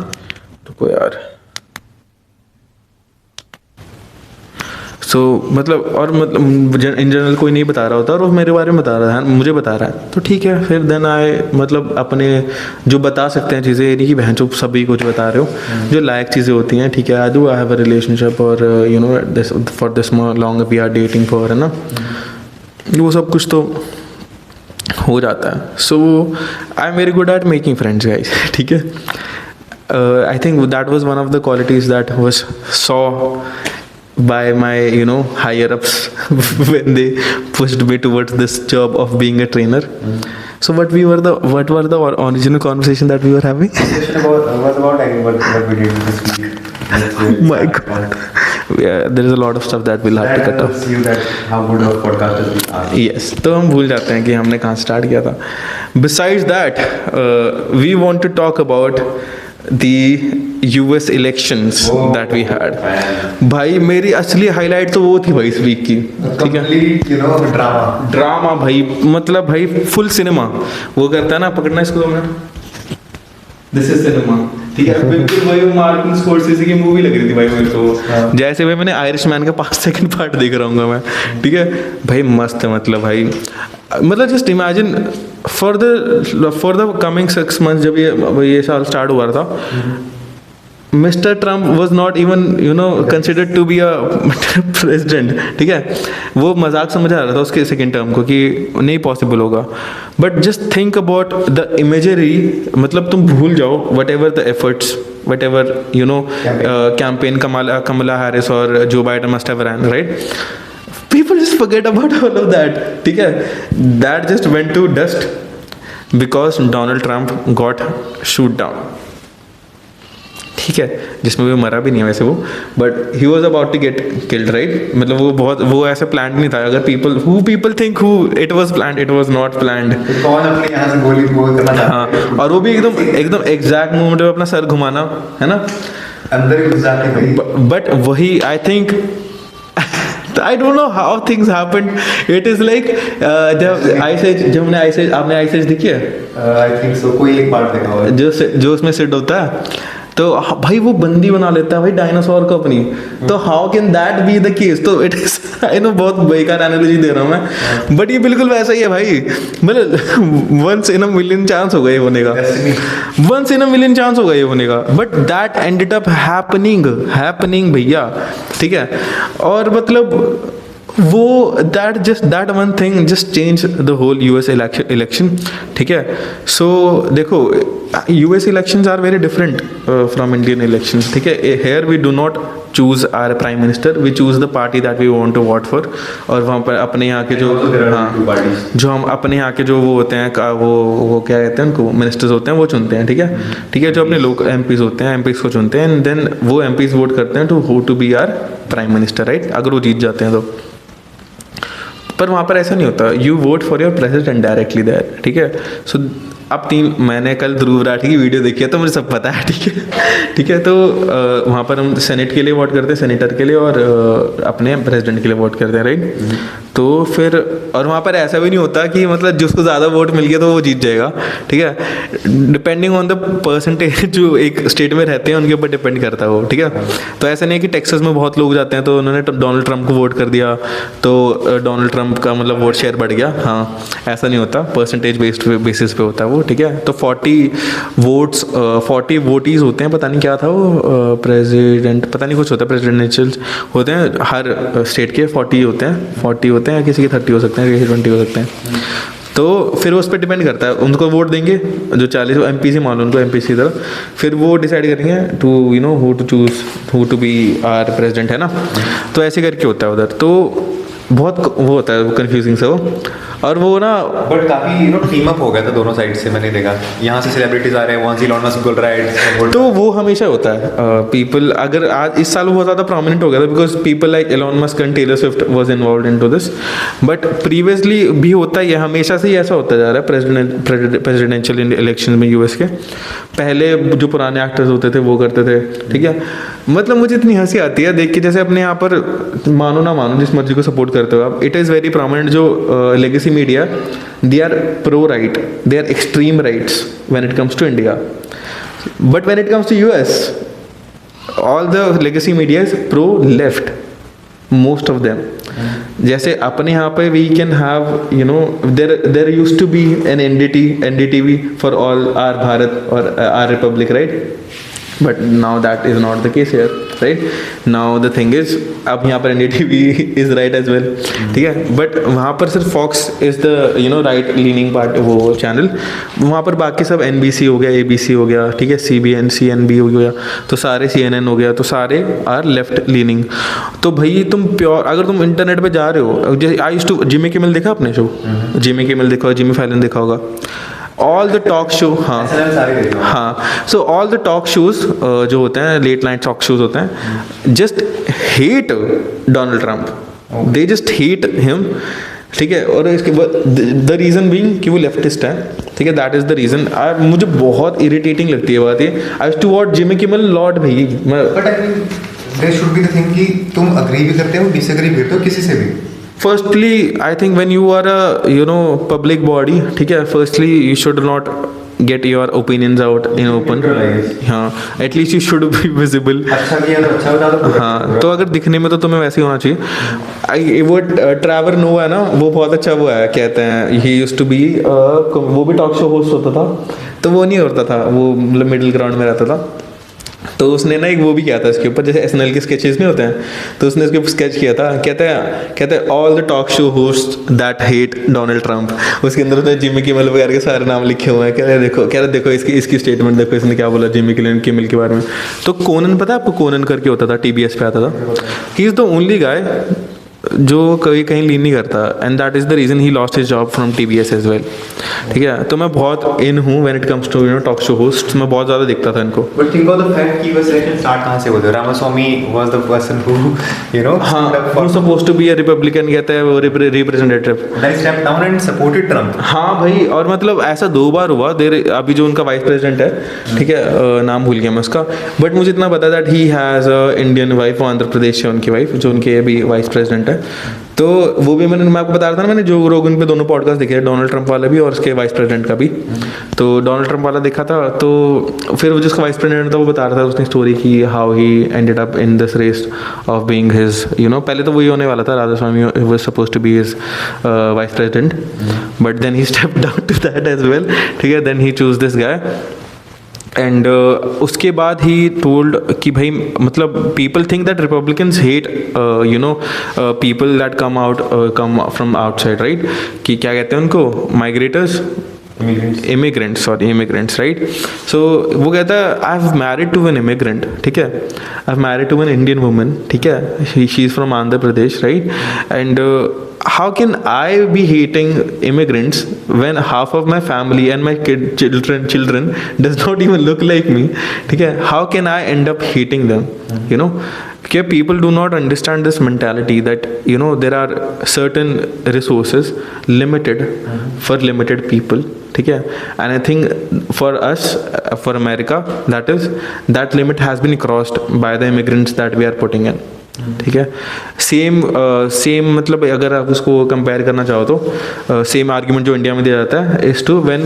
तो कोई यार सो मतलब और मतलब इन जनरल कोई नहीं बता रहा होता और वो मेरे बारे में बता रहा है, मुझे बता रहा है, तो ठीक है। फिर देन आए मतलब अपने जो बता सकते हैं चीज़ें, नहीं कि बहन जो सभी कुछ बता रहे हो, जो लायक चीज़ें होती हैं, ठीक है। I do I have a relationship और you know this for this long we are dating for, है ना, वो सब कुछ तो हो जाता है। So I am very good at making friends guys, ठीक है। I think that was one of the qualities that was saw by my higher ups when they pushed me towards this job of being a trainer. So what were the original conversation that we were having? was about what we did this week. My God, yeah, there is a lot of stuff that we'll have to cut off. You that how good of podcasters we are. Yes, तो हम भूल जाते हैं कि हमने कहाँ start किया था. Besides that, we want to talk about the US elections that we had. भाई मेरी असली हाईलाइट तो वो थी भाई इस वीक की, ठीक है। ड्रामा भाई, मतलब भाई फुल सिनेमा। वो करता है ना, पकड़ना इसको 2 मिनट, दिस इज सिनेमा, ठीक है। बिल्कुल वही मार्टिन स्कॉर्सेज़ी की मूवी लग रही थी भाई मेरे को, जैसे भाई मैंने आयरिशमैन का 5 सेकंड पार्ट देख रहा हूँ मैं, ठीक है भाई। मस्त है मतलब भाई, मतलब just imagine for the coming 6 months, जब ये साल स्टार्ट हुआ था, mister Trump was not even considered to be a president, ठीक है। वो मजाक समझ आ रहा था उसके सेकेंड टर्म को कि नहीं पॉसिबल होगा। But just think about the imagery, मतलब तुम भूल जाओ whatever the efforts, whatever campaign Kamala Harris और Joe Biden must have run, right. People just forget about all of that, ठीक है। That just went to dust because Donald Trump got shoot down, ठीक है, जिसमें वो मरा भी नहीं है वैसे वो, but he was about to get killed, right. मतलब वो ऐसे प्लान नहीं था। अगर people think it was planned, it was not planned। कौन अपने यहाँ से गोली करना चाहता है? हाँ, और वो भी एकदम एग्जैक्ट मोमेंट में अपना सर घुमाना, है ना, अंदर ही घुस जाते भाई। बट वही I think I don't know how things happened. It is like आपने आइस एज देखी है? I think so, कोई एक पार्ट देखा होगा जो उसमें सिड होता है, तो भाई वो बंदी बना लेता है भाई डायनासोर को अपनी, तो how can that B the case? तो इट इज, आई नो बहुत बेकार एनालॉजी दे रहा हूँ मैं, बट ये बिल्कुल वैसा ही है भाई। मतलब once in a million chance होगा ये होने का, once in a million chance होगा ये होने का, but that ended up happening भैया, ठीक है। और मतलब वो that one thing just change the whole US election, ठीक है। सो देखो, US elections are very different from Indian elections, ठीक है। Here we do not choose our prime minister, we choose the party that we want to vote for. और वहाँ पर अपने यहाँ के जो, हाँ, जो हम अपने यहाँ के जो वो होते हैं, वो क्या कहते हैं उनको, मिनिस्टर्स होते हैं, वो चुनते हैं, ठीक है, ठीक है। जो अपने लोग एमपीज होते हैं, एमपीज को चुनते हैं, एंड देन वो एमपीज वोट करते हैं to who to be our prime minister, right, अगर वो जीत जाते हैं तो। पर वहाँ पर ऐसा नहीं होता, you vote for your president directly there, ठीक है। सो अब मैंने कल ध्रुव राठी की वीडियो देखी है तो मुझे सब पता है, ठीक है, ठीक है। तो वहाँ पर हम सेनेट के लिए वोट करते हैं, सेनेटर के लिए, और अपने प्रेसिडेंट के लिए वोट करते हैं, राइट। तो फिर और वहाँ पर ऐसा भी नहीं होता कि मतलब जिसको ज़्यादा वोट मिल गया तो वो जीत जाएगा, ठीक है। डिपेंडिंग ऑन द परसेंटेज जो एक स्टेट में रहते हैं उनके ऊपर डिपेंड करता है वो, ठीक है। तो ऐसा नहीं है कि टेक्सास में बहुत लोग जाते हैं तो उन्होंने डोनाल्ड ट्रम्प को वोट कर दिया तो डोनाल्ड ट्रम्प का मतलब वोट शेयर बढ़ गया, हाँ, ऐसा नहीं होता। परसेंटेज बेस्ड बेसिस पे होता है वो, ठीक है। तो 40 वोटीज होते हैं, पता नहीं क्या था वो, प्रेसिडेंट पता नहीं कुछ होता है, प्रेसिडेंशियल होते हैं हर स्टेट के 40 होते हैं या किसी के 30 हो सकते हैं, किसी के 20 हो सकते हैं। तो फिर उस पर डिपेंड करता है, उनको वोट देंगे जो 40 एमपी से, मान लो उनको एमपी की तरफ, फिर वो डिसाइड करेंगे to who to choose who to be our president, है ना। तो ऐसे करके होता है उधर, तो बहुत वो होता है कंफ्यूजिंग से वो, और वो ना बट काफी टीम अप हो गया था दोनों साइड से, मैंने देखा यहाँ से सेलिब्रिटीज आ रहे हैं, वहाँ से इलॉन मस्क बोल रहा है, तो वो हमेशा होता है। पीपल अगर आज इस साल बहुत ज़्यादा प्रोमिनेंट हो गया था because people like Elon Musk and Taylor Swift was involved into this, but previously भी होता ही है, हमेशा से ही ऐसा होता जा रहा है। प्रेसिडेंशियल इलेक्शन में यूएस के पहले जो पुराने एक्टर्स होते थे वो करते थे, ठीक है। मतलब मुझे इतनी हंसी आती है देख के, जैसे अपने यहाँ पर मानो ना मानो जिस मर्जी को सपोर्ट करते हो आप, इट इज़ वेरी प्रोमिनेंट जो legacy media, they are pro-right, they are extreme rights when it comes to India, but when it comes to US, all the legacy media is pro-left, most of them. जैसे अपने यहाँ पे we can have you know there used to be an NDTV for all R Bharat और R Republic, right? But now that is not the case here, right? Now the thing is अब यहाँ पर NDTV is right as well, ठीक है? But वहाँ पर सिर्फ Fox is the you know right leaning part, वो चैनल। वहाँ पर बाकी सब NBC हो गया, ABC हो गया, ठीक है, CBN CNB हो गया, तो सारे CNN हो गया, तो सारे आर लेफ्ट लीनिंग। तो भाई तुम प्योर अगर तुम इंटरनेट पे जा रहे हो, जैसे I used to Jimmy Kimmel देखा आपने शो? जिमी किमेल देखा होगा, जिमी फैलन देखा होगा, ऑल द टॉक शो। हाँ हाँ, so all the talk shows जो होते हैं, लेट नाइट टॉक शोज होते हैं, just hate Donald Trump, they just hate him, ठीक है? और इसके बाद द रीज़न बीइंग कि वो लेफ्टिस्ट है, ठीक है? That is the reason. मुझे बहुत इरिटेटिंग लगती है बात ये। I used to watch Jimmy Kimmel lot भाई। But I think there should be the thing कि तुम अग्री भी करते हो, डिसएग्री भी करते हो किसी से भी। Firstly, I think when you are a you know public body, ठीक है, firstly you should not get your opinions out in open. हाँ, at least you should be visible. अच्छा किया तो अच्छा बता दो। हाँ, तो अगर दिखने में तो तुम्हें वैसे ही होना चाहिए। वो ट्रेवर नोआ है ना, वो बहुत अच्छा वो है, कहते हैं he used to be वो भी टॉक शो होस्ट होता था, तो वो नहीं होता था, वो मतलब मिडिल ग्राउंड में रहता था। तो उसने ना एक वो भी किया था इसके ऊपर, जैसे SNL के स्केचेस नहीं होते हैं, तो उसने इसके ऊपर स्केच किया था। कहते हैं all the talk show host that hate Donald Trump. उसके अंदर उसने जिमी किमेल वगैरह के सारे नाम लिखे हुए हैं। कह रहे देखो इसकी स्टेटमेंट देखो, इसने क्या बोला जिमी किमेल के बारे में। तो कोनन, पता है आपको कोनन करके होता था, TBS पे आता था। He is the only guy जो कभी कहीं लीन नहीं करता, and that is the reason he lost his job from TBS as well, ठीक है? तो मैं बहुत इन हूँ when it comes to you know talk show host, मैं बहुत ज़्यादा देखता था इनको। But think of the fact कि बस election start कहाँ से होते? Ramaswamy was the person who you know हाँ, stood up for- वो suppose to be a Republican, कहते हैं वो representative. then stepped down and supported Trump. हाँ भाई, और मतलब ऐसा 2 बार हुआ। अभी जो उनका वाइस प्रेसिडेंट है, ठीक है, नाम भूल गया मैं उसका, बट मुझे इतना पता that he has a Indian wife, Andhra Pradesh से उनकी वाइफ, जो उनके अभी वाइस प्रेसिडेंट है। तो वो भी मैं आपको बता रहा था ना, मैंने जो रोगन पे दोनों पॉडकास्ट देखे, डोनाल्ड ट्रम्प वाला भी और उसके वाइस प्रेसिडेंट का भी। तो डोनाल्ड ट्रम्प वाला देखा था, तो फिर वो जिसका वाइस प्रेसिडेंट था वो बता रहा था उसने स्टोरी की, how he ended up in this race of being his you know, पहले तो वही होने वाला था, Radhaswami was suppose to be his vice president, but then he stepped down to that as well, ठीक है? Then he choose this guy. And उसके बाद ही टोल्ड कि भाई मतलब people think that Republicans hate you know people that come from outside, right? कि क्या कहते हैं उनको, माइग्रेटर्स, इमिग्रेंट्स, राइट? सो वो कहता है I have married to an immigrant, ठीक है, I have married to an Indian woman, ठीक है, she is from Andhra Pradesh, right? And how can I be hating immigrants when half of my family and my children does not even look like me, ठीक है? How can I end up hating them, you know? Okay, people do not understand this mentality that you know there are certain resources limited for limited people, ठीक है? And I think for us, for America, that limit has been crossed by the immigrants that we are putting in, ठीक है? Same मतलब अगर आप उसको compare करना चाहो तो सेम आर्ग्यूमेंट जो इंडिया में दिया जाता है इज टू व्हेन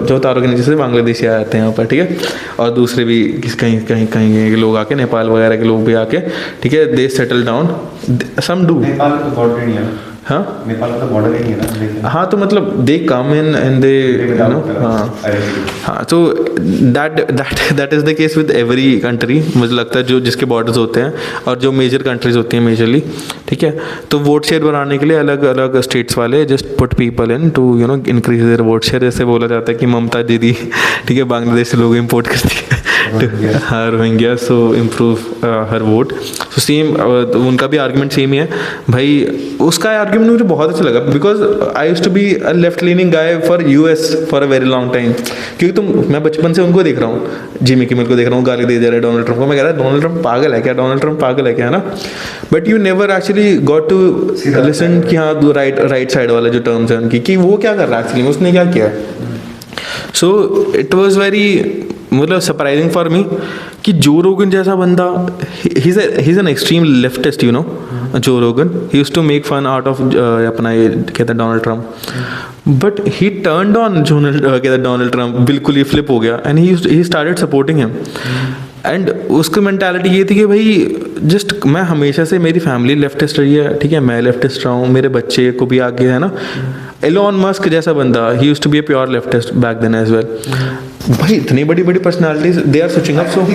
जो तारों के नीचे से बांग्लादेशी आ जाते हैं यहाँ पर, ठीक है, और दूसरे भी कहीं के लोग आके, नेपाल वगैरह के लोग भी आके, ठीक है, they settle down, some do. Nepal तो बॉर्डर नहीं है। हाँ, नेपाल का बॉर्डर ही है ना। हाँ, तो मतलब they come in and they you know, हाँ, तो that is the case with every country, मुझे लगता है, जो जिसके बॉर्डर्स होते हैं और जो मेजर कंट्रीज होती हैं मेजरली, ठीक है? तो वोट शेयर बढ़ाने के लिए अलग अलग स्टेट्स वाले just put people in to you know increase their vote share. जैसे बोला जाता है कि ममता दीदी, ठीक है, बांग्लादेश से लोग इम्पोर्ट करती है रोहिंग्या, सो इम्प्रूव हर वोट। सो सेम उनका भी आर्ग्यूमेंट सेम ही है भाई। उसका आर्ग्यूमेंट मुझे बहुत अच्छा लगा, because I used to be a left leaning guy for US for a very long time, क्योंकि मैं बचपन से उनको देख रहा हूँ, जिमी किमेल को देख रहा हूँ, गाली दे रहे डोनाल्ड ट्रम्प को। मैं कह रहा डोनाल्ड ट्रम्प पागल है क्या, डोनाल्ड ट्रम्प पागल है क्या, है ना? But you never actually got to listen कि हाँ राइट साइड वाले जो टर्म्स हैं उनकी, कि वो क्या कर रहा है एक्चुअली, उसने क्या किया। सो इट वॉज वेरी मतलब सरप्राइजिंग फॉर मी कि जो रोगन जैसा बंदा, he is an extreme leftist, you know, Joe Rogan, he used to make fun out of अपना ये कहते हैं Donald Trump, but he turned on कहते हैं डोनाल्ड ट्रम्प, बिल्कुल ही फ्लिप हो गया, and he started supporting him. एंड उसकी मैंटेलिटी ये थी कि भाई जस्ट मैं हमेशा से, मेरी फैमिली लेफ्टिस्ट रही है, ठीक है, मैं लेफ्टिस्ट रहा हूँ, मेरे बच्चे को भी आगे है ना, एलोन मस्क जैसा बंदा, he used to be a pure leftist back then as well. भाई इतनी बड़ी बड़ी personalities they are switching up. So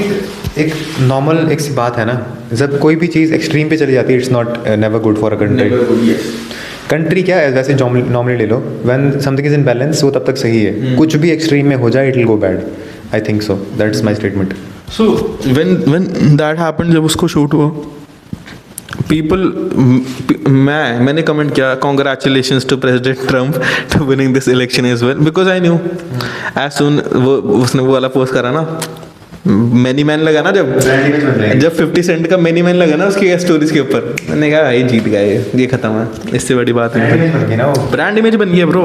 एक नॉर्मल एक सी बात है ना, जब कोई भी चीज़ एक्सट्रीम पे चली जाती है, it's not never good for a country. Country क्या है, वैसे नॉर्मली ले लो, when something is in balance वो तब तक सही है, कुछ भी एक्सट्रीम में हो जाए it will go bad. I think so, that's my statement. So when that happened, जब उसको शूट हुआ, पीपल, मैंने कमेंट किया congratulations to president Trump to winning this election as well, because I knew as soon वो उसने वो वाला post करा ना, मैनी मैन लगा ना, जब 50 सेंट का मैनी मैन लगा ना उसकी स्टोरीज के ऊपर, मैंने कहा ये जीत गए, ये खत्म है, इससे बड़ी बात नहीं, ब्रांड इमेज बन गया ब्रो।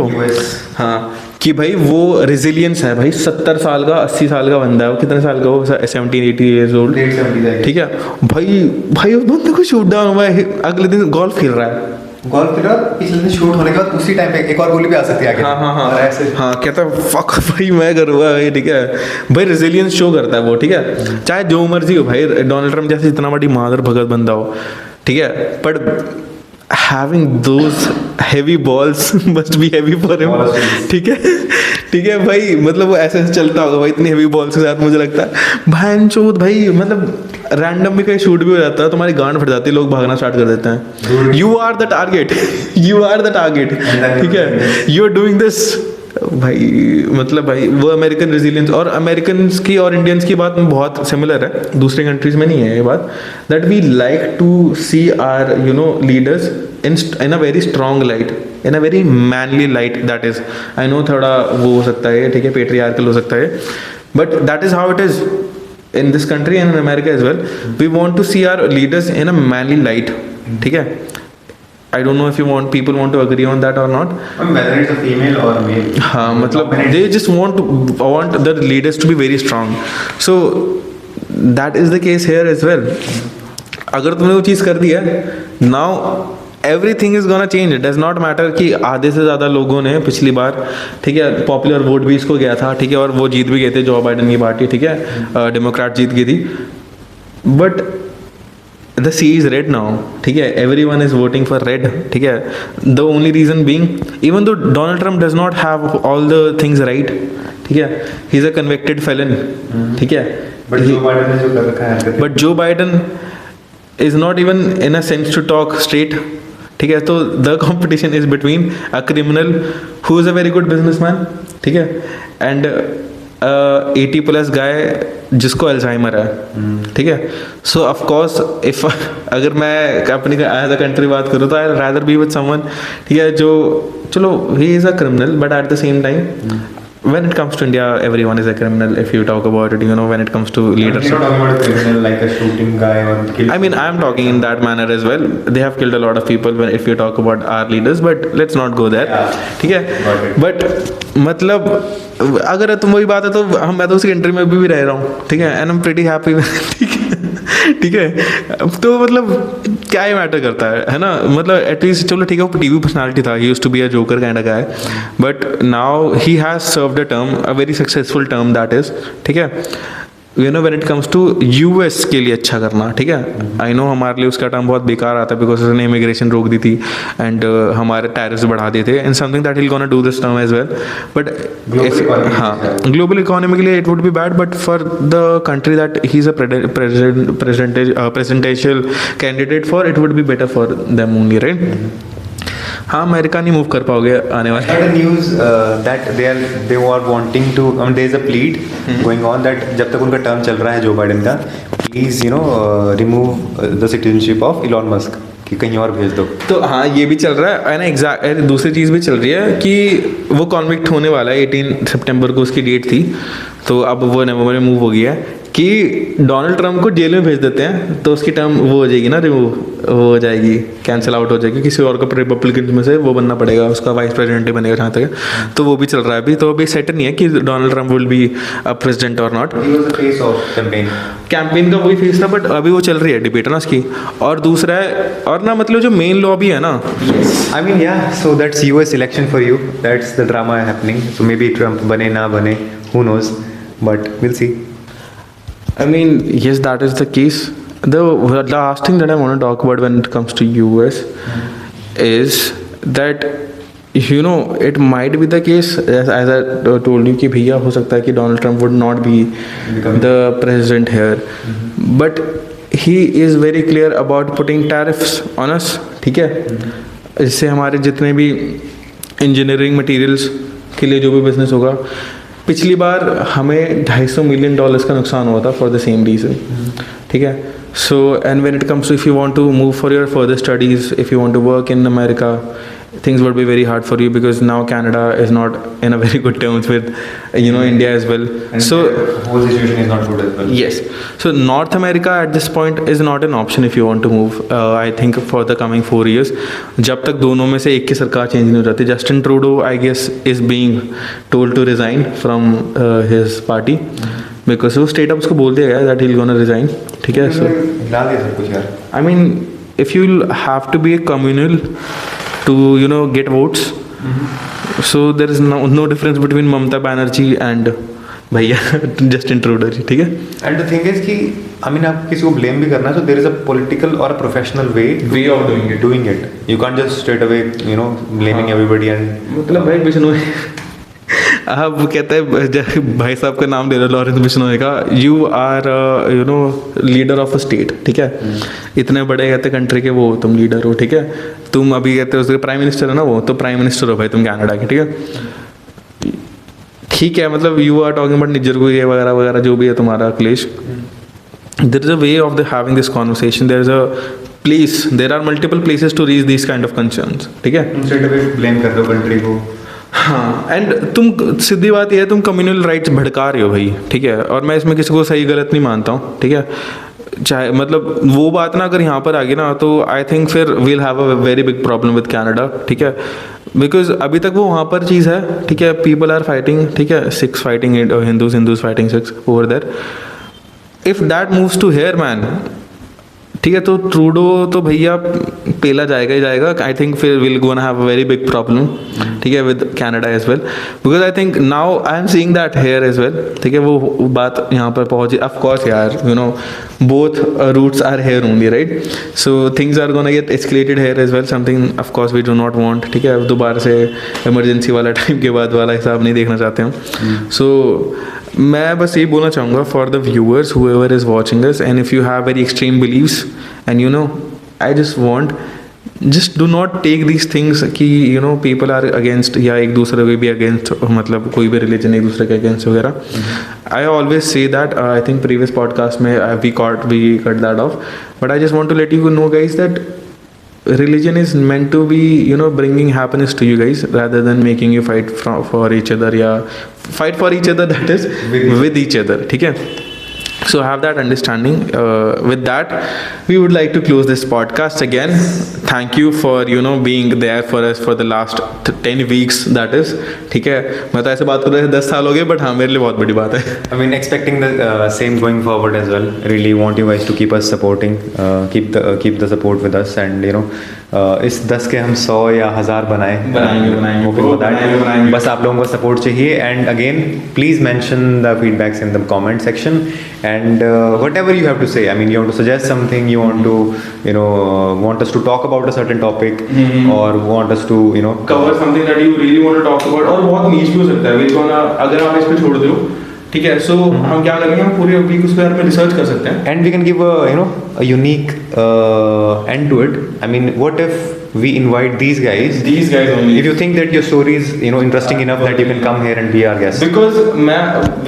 हाँ कि भाई वो रेजिलियंस है भाई, 70 साल का 80 साल का बंदा है वो, कितने साल का वो, 17-18 ईयर्स ओल्ड, ठीक है भाई उस बंदे को शूट डाउन हुआ है, अगले दिन गोल्फ खेल रहा है, गोल्फ खेल रहा है, पिछले दिन शूट होने के बाद उसी टाइम पे एक और गोली भी आ सकती है आगे। हाँ और ऐसे हाँ, कहता है फक भाई मैं करूँगा ये, ठीक है भाई, रेजिलियंस शो करता है वो, ठीक है, चाहे जो मर्जी हो भाई, डोनाल्ड ट्रम्प जैसे इतना बड़ी मादर भगत बंदा हो, ठीक है, but having those heavy balls must be heavy for him, ठीक है भाई, मतलब वो ऐसे चलता होगा भाई इतनी हेवी बॉल्स के साथ, मुझे लगता है भाई चौथ भाई, मतलब रैंडम भी कहीं शूट भी हो जाता है, तुम्हारी गांड फट जाती है, लोग भागना स्टार्ट कर देते हैं, you are the target, you are the target, ठीक है, यू आर डूइंग दिस भाई, मतलब भाई वो अमेरिकन रेजिलियंस, और अमेरिकन की और इंडियंस की बात में बहुत सिमिलर है, दूसरे कंट्रीज में नहीं है ये बात, that we like to see our you know leaders in a very strong light, in a very manly light, that is, I know थोड़ा वो हो सकता है, ठीक है, patriarchal हो सकता है, but that is how it is in this country and in America as well. We want to see our leaders in a manly light, ठीक है, I don't know if people want to agree on that or not. whether it's a female or a male. हाँ मतलब they just want the leaders to be very strong. So that is the case here as well. अगर तुमने वो चीज़ कर दी है, now everything is gonna change, it does not matter कि आधे से ज़्यादा लोगों ने पिछली बार, ठीक है, पॉपुलर वोट भी इसको गया था, ठीक है, और वो जीत भी गए थे, जो बाइडन की पार्टी, ठीक है, डेमोक्रेट जीत गई थी, but the sea is red now, ठीक है, every one is voting for red, ठीक है, the only reason being, even though Donald Trump does not have all the things right, ठीक है, he is a convicted felon, ठीक है, but Joe Biden is not even in a sense to talk straight, ठीक है, तो the competition is between a criminal who is a very good businessman, ठीक है, and 80+ guy जिसको Alzheimer है, ठीक है, so of course if अगर मैं अपनी एज अ कंट्री बात करूँ तो I rather be with someone, ठीक है, जो चलो he is a criminal but at the same time when it comes to India, everyone is a criminal. If you talk about it, you know, when it comes to leadership. You're not talking about a criminal like a shooting guy or killing. I mean, I'm talking in that manner as well. They have killed a lot of people when, if you talk about our leaders, but let's not go there. ठीक है? But मतलब अगर तुम वही बात है तो मैं तो उस कंट्री में भी रह रहा हूँ, ठीक है, and I'm pretty happy. ठीक है, तो मतलब क्या ही मैटर करता है ना, मतलब एटलीस्ट चलो ठीक है, वो टीवी पर्सनालिटी था, he used to be a joker kind of guy, but now he has served a term, a very successful term that is, ठीक है, you know when it comes to US के लिए अच्छा करना, ठीक है, I know हमारे लिए उसका टर्म बहुत बेकार आता है बिकॉज उसने इमिग्रेशन रोक दी थी एंड हमारे टैरिफ्स बढ़ा दिए थे, and something that will gonna do this term as well, but हाँ ग्लोबल इकोनॉमी के लिए it would be bad, but for the country that he is a presidential candidate for, it would be better for them only, right. हाँ America नहीं move कर पाओगे आने वाले। I heard a news that they were wanting to, I mean, there is a plead going on that जब तक उनका term चल रहा है जो बाइडेन का, please you know remove the citizenship of Elon Musk, कि कहीं और भेज दो। तो हाँ ये भी चल रहा है, एग्जैक्ट दूसरी चीज़ भी चल रही है कि वो कॉन्विक्ट होने वाला है, 18 सितंबर को उसकी डेट थी, तो अब वो नवंबर में मूव हो गया है कि डोनाल्ड ट्रम्प को जेल में भेज देते हैं तो उसकी टर्म वो हो जाएगी ना, रिमूव वो हो जाएगी, कैंसिल आउट हो जाएगी, किसी और को रिपब्लिकन में से वो बनना पड़ेगा, उसका वाइस प्रेसिडेंट ही बनेगा जहाँ तक, तो वो भी चल रहा है अभी, तो अभी सेट नहीं है कि Donald Trump will be a president और नॉट। कैंपेन का वही फेस था, बट अभी वो चल रही है डिबेट ना उसकी, और दूसरा है और ना मतलब जो मेन लॉबी है ना, आई मीन या so that's US election for you, that's the drama happening, so maybe Trump बने ना बने, who knows, but will see. I mean, yes, that is the case. The last thing that I want to talk about when it comes to US is that it might be the case as I told you कि भैया हो सकता है कि Donald Trump would not be the president here, but he is very clear about putting tariffs on us. ठीक है, इससे हमारे जितने भी इंजीनियरिंग मटेरियल्स के लिए जो भी बिजनेस होगा, पिछली बार हमें $250 मिलियन का नुकसान हुआ था फॉर द सेम रीज़न. ठीक है, so and when it comes to if you want to move for your further studies, if you want to work in America, things would be very hard for you because now Canada is not in a very good terms with India as well. And So the whole situation is not good as well. yes, so North America at this point is not an option if you want to move. I think for the coming 4 years, जब तक दोनों में से एक की सरकार change नहीं हो जाती. Justin Trudeau, I guess, is being told to resign from his party because वो straight up उसको बोल दिया गया that he'll gonna resign. ठीक है, so हिला दिया सब कुछ यार. I mean, if you have to be a communal to get votes, so there is no difference between Mamata Banerjee and भैया Justin Trudeau जी. ठीक है, And the thing is कि I mean आप किसी को blame भी करना है, so there is a political or a professional way of doing it. You can't just straight away blaming everybody and मतलब भाई बिश्नोई अब वो कहते हैं भाई साहब का नाम ले रहे लॉरेंस बिश्नोई का, you are leader of a state. ठीक है, इतने बड़े कहते कंट्री के वो तुम लीडर हो. ठीक है, तुम अभी कहते हो उसके प्राइम मिनिस्टर है ना, वो तो प्राइम मिनिस्टर हो भाई तुम कनाडा के. ठीक है, ठीक है, मतलब you are talking about Nijjar को ये वगैरह वगैरह जो भी है तुम्हारा Akhilesh. There is a way of having this conversation. There is a place, there are multiple places to reach this kind of concerns. ठीक है, straight away blame कर दो कंट्री को. हाँ, एंड तुम सीधी बात यह है तुम कम्युनल राइट्स भड़का रहे हो भाई. ठीक है, और मैं इसमें किसी को सही गलत नहीं मानता हूँ. ठीक है, चाहे मतलब वो बात ना अगर यहाँ पर आ गई ना तो आई थिंक फिर we'll have a very big problem with Canada. ठीक है, बिकॉज अभी तक वो वहाँ पर चीज़ है. ठीक है, पीपल आर फाइटिंग. ठीक है, Sikhs fighting Hindus fighting Sikhs over there. If that moves to here man, ठीक है, तो ट्रूडो तो भैया पेला जाएगा ही जाएगा. आई थिंक फिर will gonna have a very big problem. ठीक है, with Canada as well, because I think now I am seeing that here as well. ठीक है, वो बात यहाँ पर पहुँची. ऑफ कोर्स यार both routes are here only, right? So things are gonna get escalated here as well, something of course we do not want. ठीक है, अब दोबारा से इमरजेंसी वाला टाइम के बाद वाला हिसाब नहीं देखना चाहते हम. So मैं बस यही बोलना चाहूँगा for the viewers, whoever is watching this, and if you have very extreme beliefs, and I just want, just do not take these things कि people are against या एक दूसरे के भी against, मतलब कोई भी religion एक दूसरे के against वगैरह. I always say that. I think previous podcast में we cut that off, but I just want to let you know guys that religion is meant to be bringing happiness to you guys rather than making you fight for each other या fight for each other, that is with each other. ठीक है, so have that understanding. With that, we would like to close this podcast again. Thank you for being there for us for the last 10 weeks, that is. ठीक है, मैं तो ऐसे बात कर रहा था 10 साल हो गए, but हाँ मेरे लिए बहुत बड़ी बात है. I mean, expecting the same going forward as well. Really want you guys to keep us supporting, keep the support with us, and इस 10 के हम 100 या 1000 बनाएंगे. बस आप लोगों का सपोर्ट चाहिए. And again please mention the feedbacks in the comment section, and whatever you have to say. I mean, you want to suggest something, you want to want us to talk about a certain topic, or want us to cover something that you really want to talk about, और बहुत नीच भी हो सकता है which one अगर आप इस पे छोड़ दो. ठीक है, सो हम क्या करेंगे, हम पूरे वीक उस पर रिसर्च कर सकते हैं. and we can give a unique end to it. I mean, what if we invite these guys only. if you think that your story is interesting enough that you can come here and be our guest.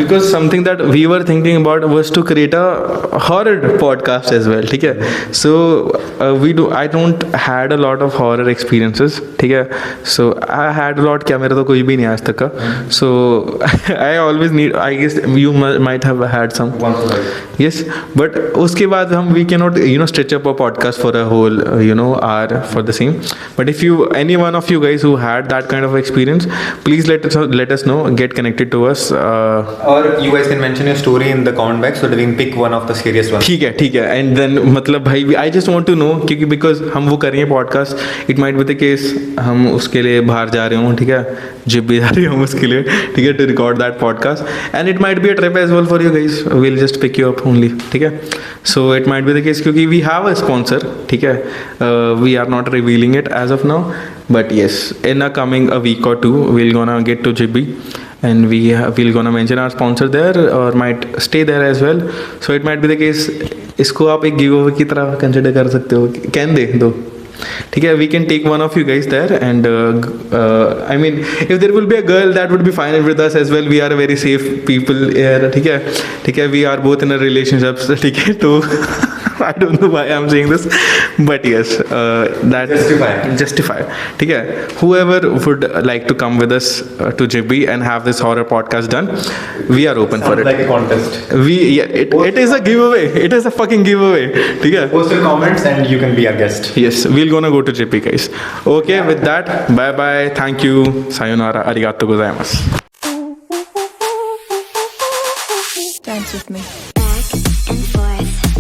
Because something that we were thinking about was to create a horror podcast as well. ठीक है, so I don't had a lot of horror experiences. ठीक है, so I had a lot, क्या मेरा तो कोई भी नहीं आज तक का. So I always need, I guess you might have had some. Yes, but उसके बाद हम we cannot stretch up a podcast for a whole hour for the same. But if you, any one of you guys who had that kind of experience, please let us know. Get connected to us. Or you guys can mention your story in the comment box so that we can pick one of the scariest ones. ठीक है and then मतलब भाई I just want to know, क्योंकि because हम वो कर रहे हैं podcast, it might be the case हम उसके लिए बाहर जा रहे हों, ठीक है, जिप भी जा रहे हम उसके लिए, ठीक है, to record that podcast, and it might be a trip as well for you guys, will just pick you up only, ठीक है. So it might be the case क्योंकि वी हैव अ स्पॉन्सर, ठीक है, we are not revealing it as of now, but yes, in a coming a week or two we'll gonna get to Jibbi and we'll gonna mention our sponsor there or might stay there as well. So it might be the case, इसको आप एक give away की तरह consider कर सकते हो, can they दो, ठीक है. We can take one of you guys there and I mean if there will be a girl that would be fine with us as well, we are a very safe people air, ठीक है, ठीक है, we are both in a relationships, ठीक है. तो I don't know why I'm saying this, but yes, that justify. ठीक है. Whoever would like to come with us to Jibbi and have this horror podcast done, we are open for it. Like a contest. It is a giveaway. It is a fucking giveaway. ठीक है. Post your comments and you can be our guest. Yes, we'll gonna go to Jibbi, guys. Okay, with that, bye bye. Thank you. Sayonara. Arigato gozaimasu. Dance with me. Back and forth.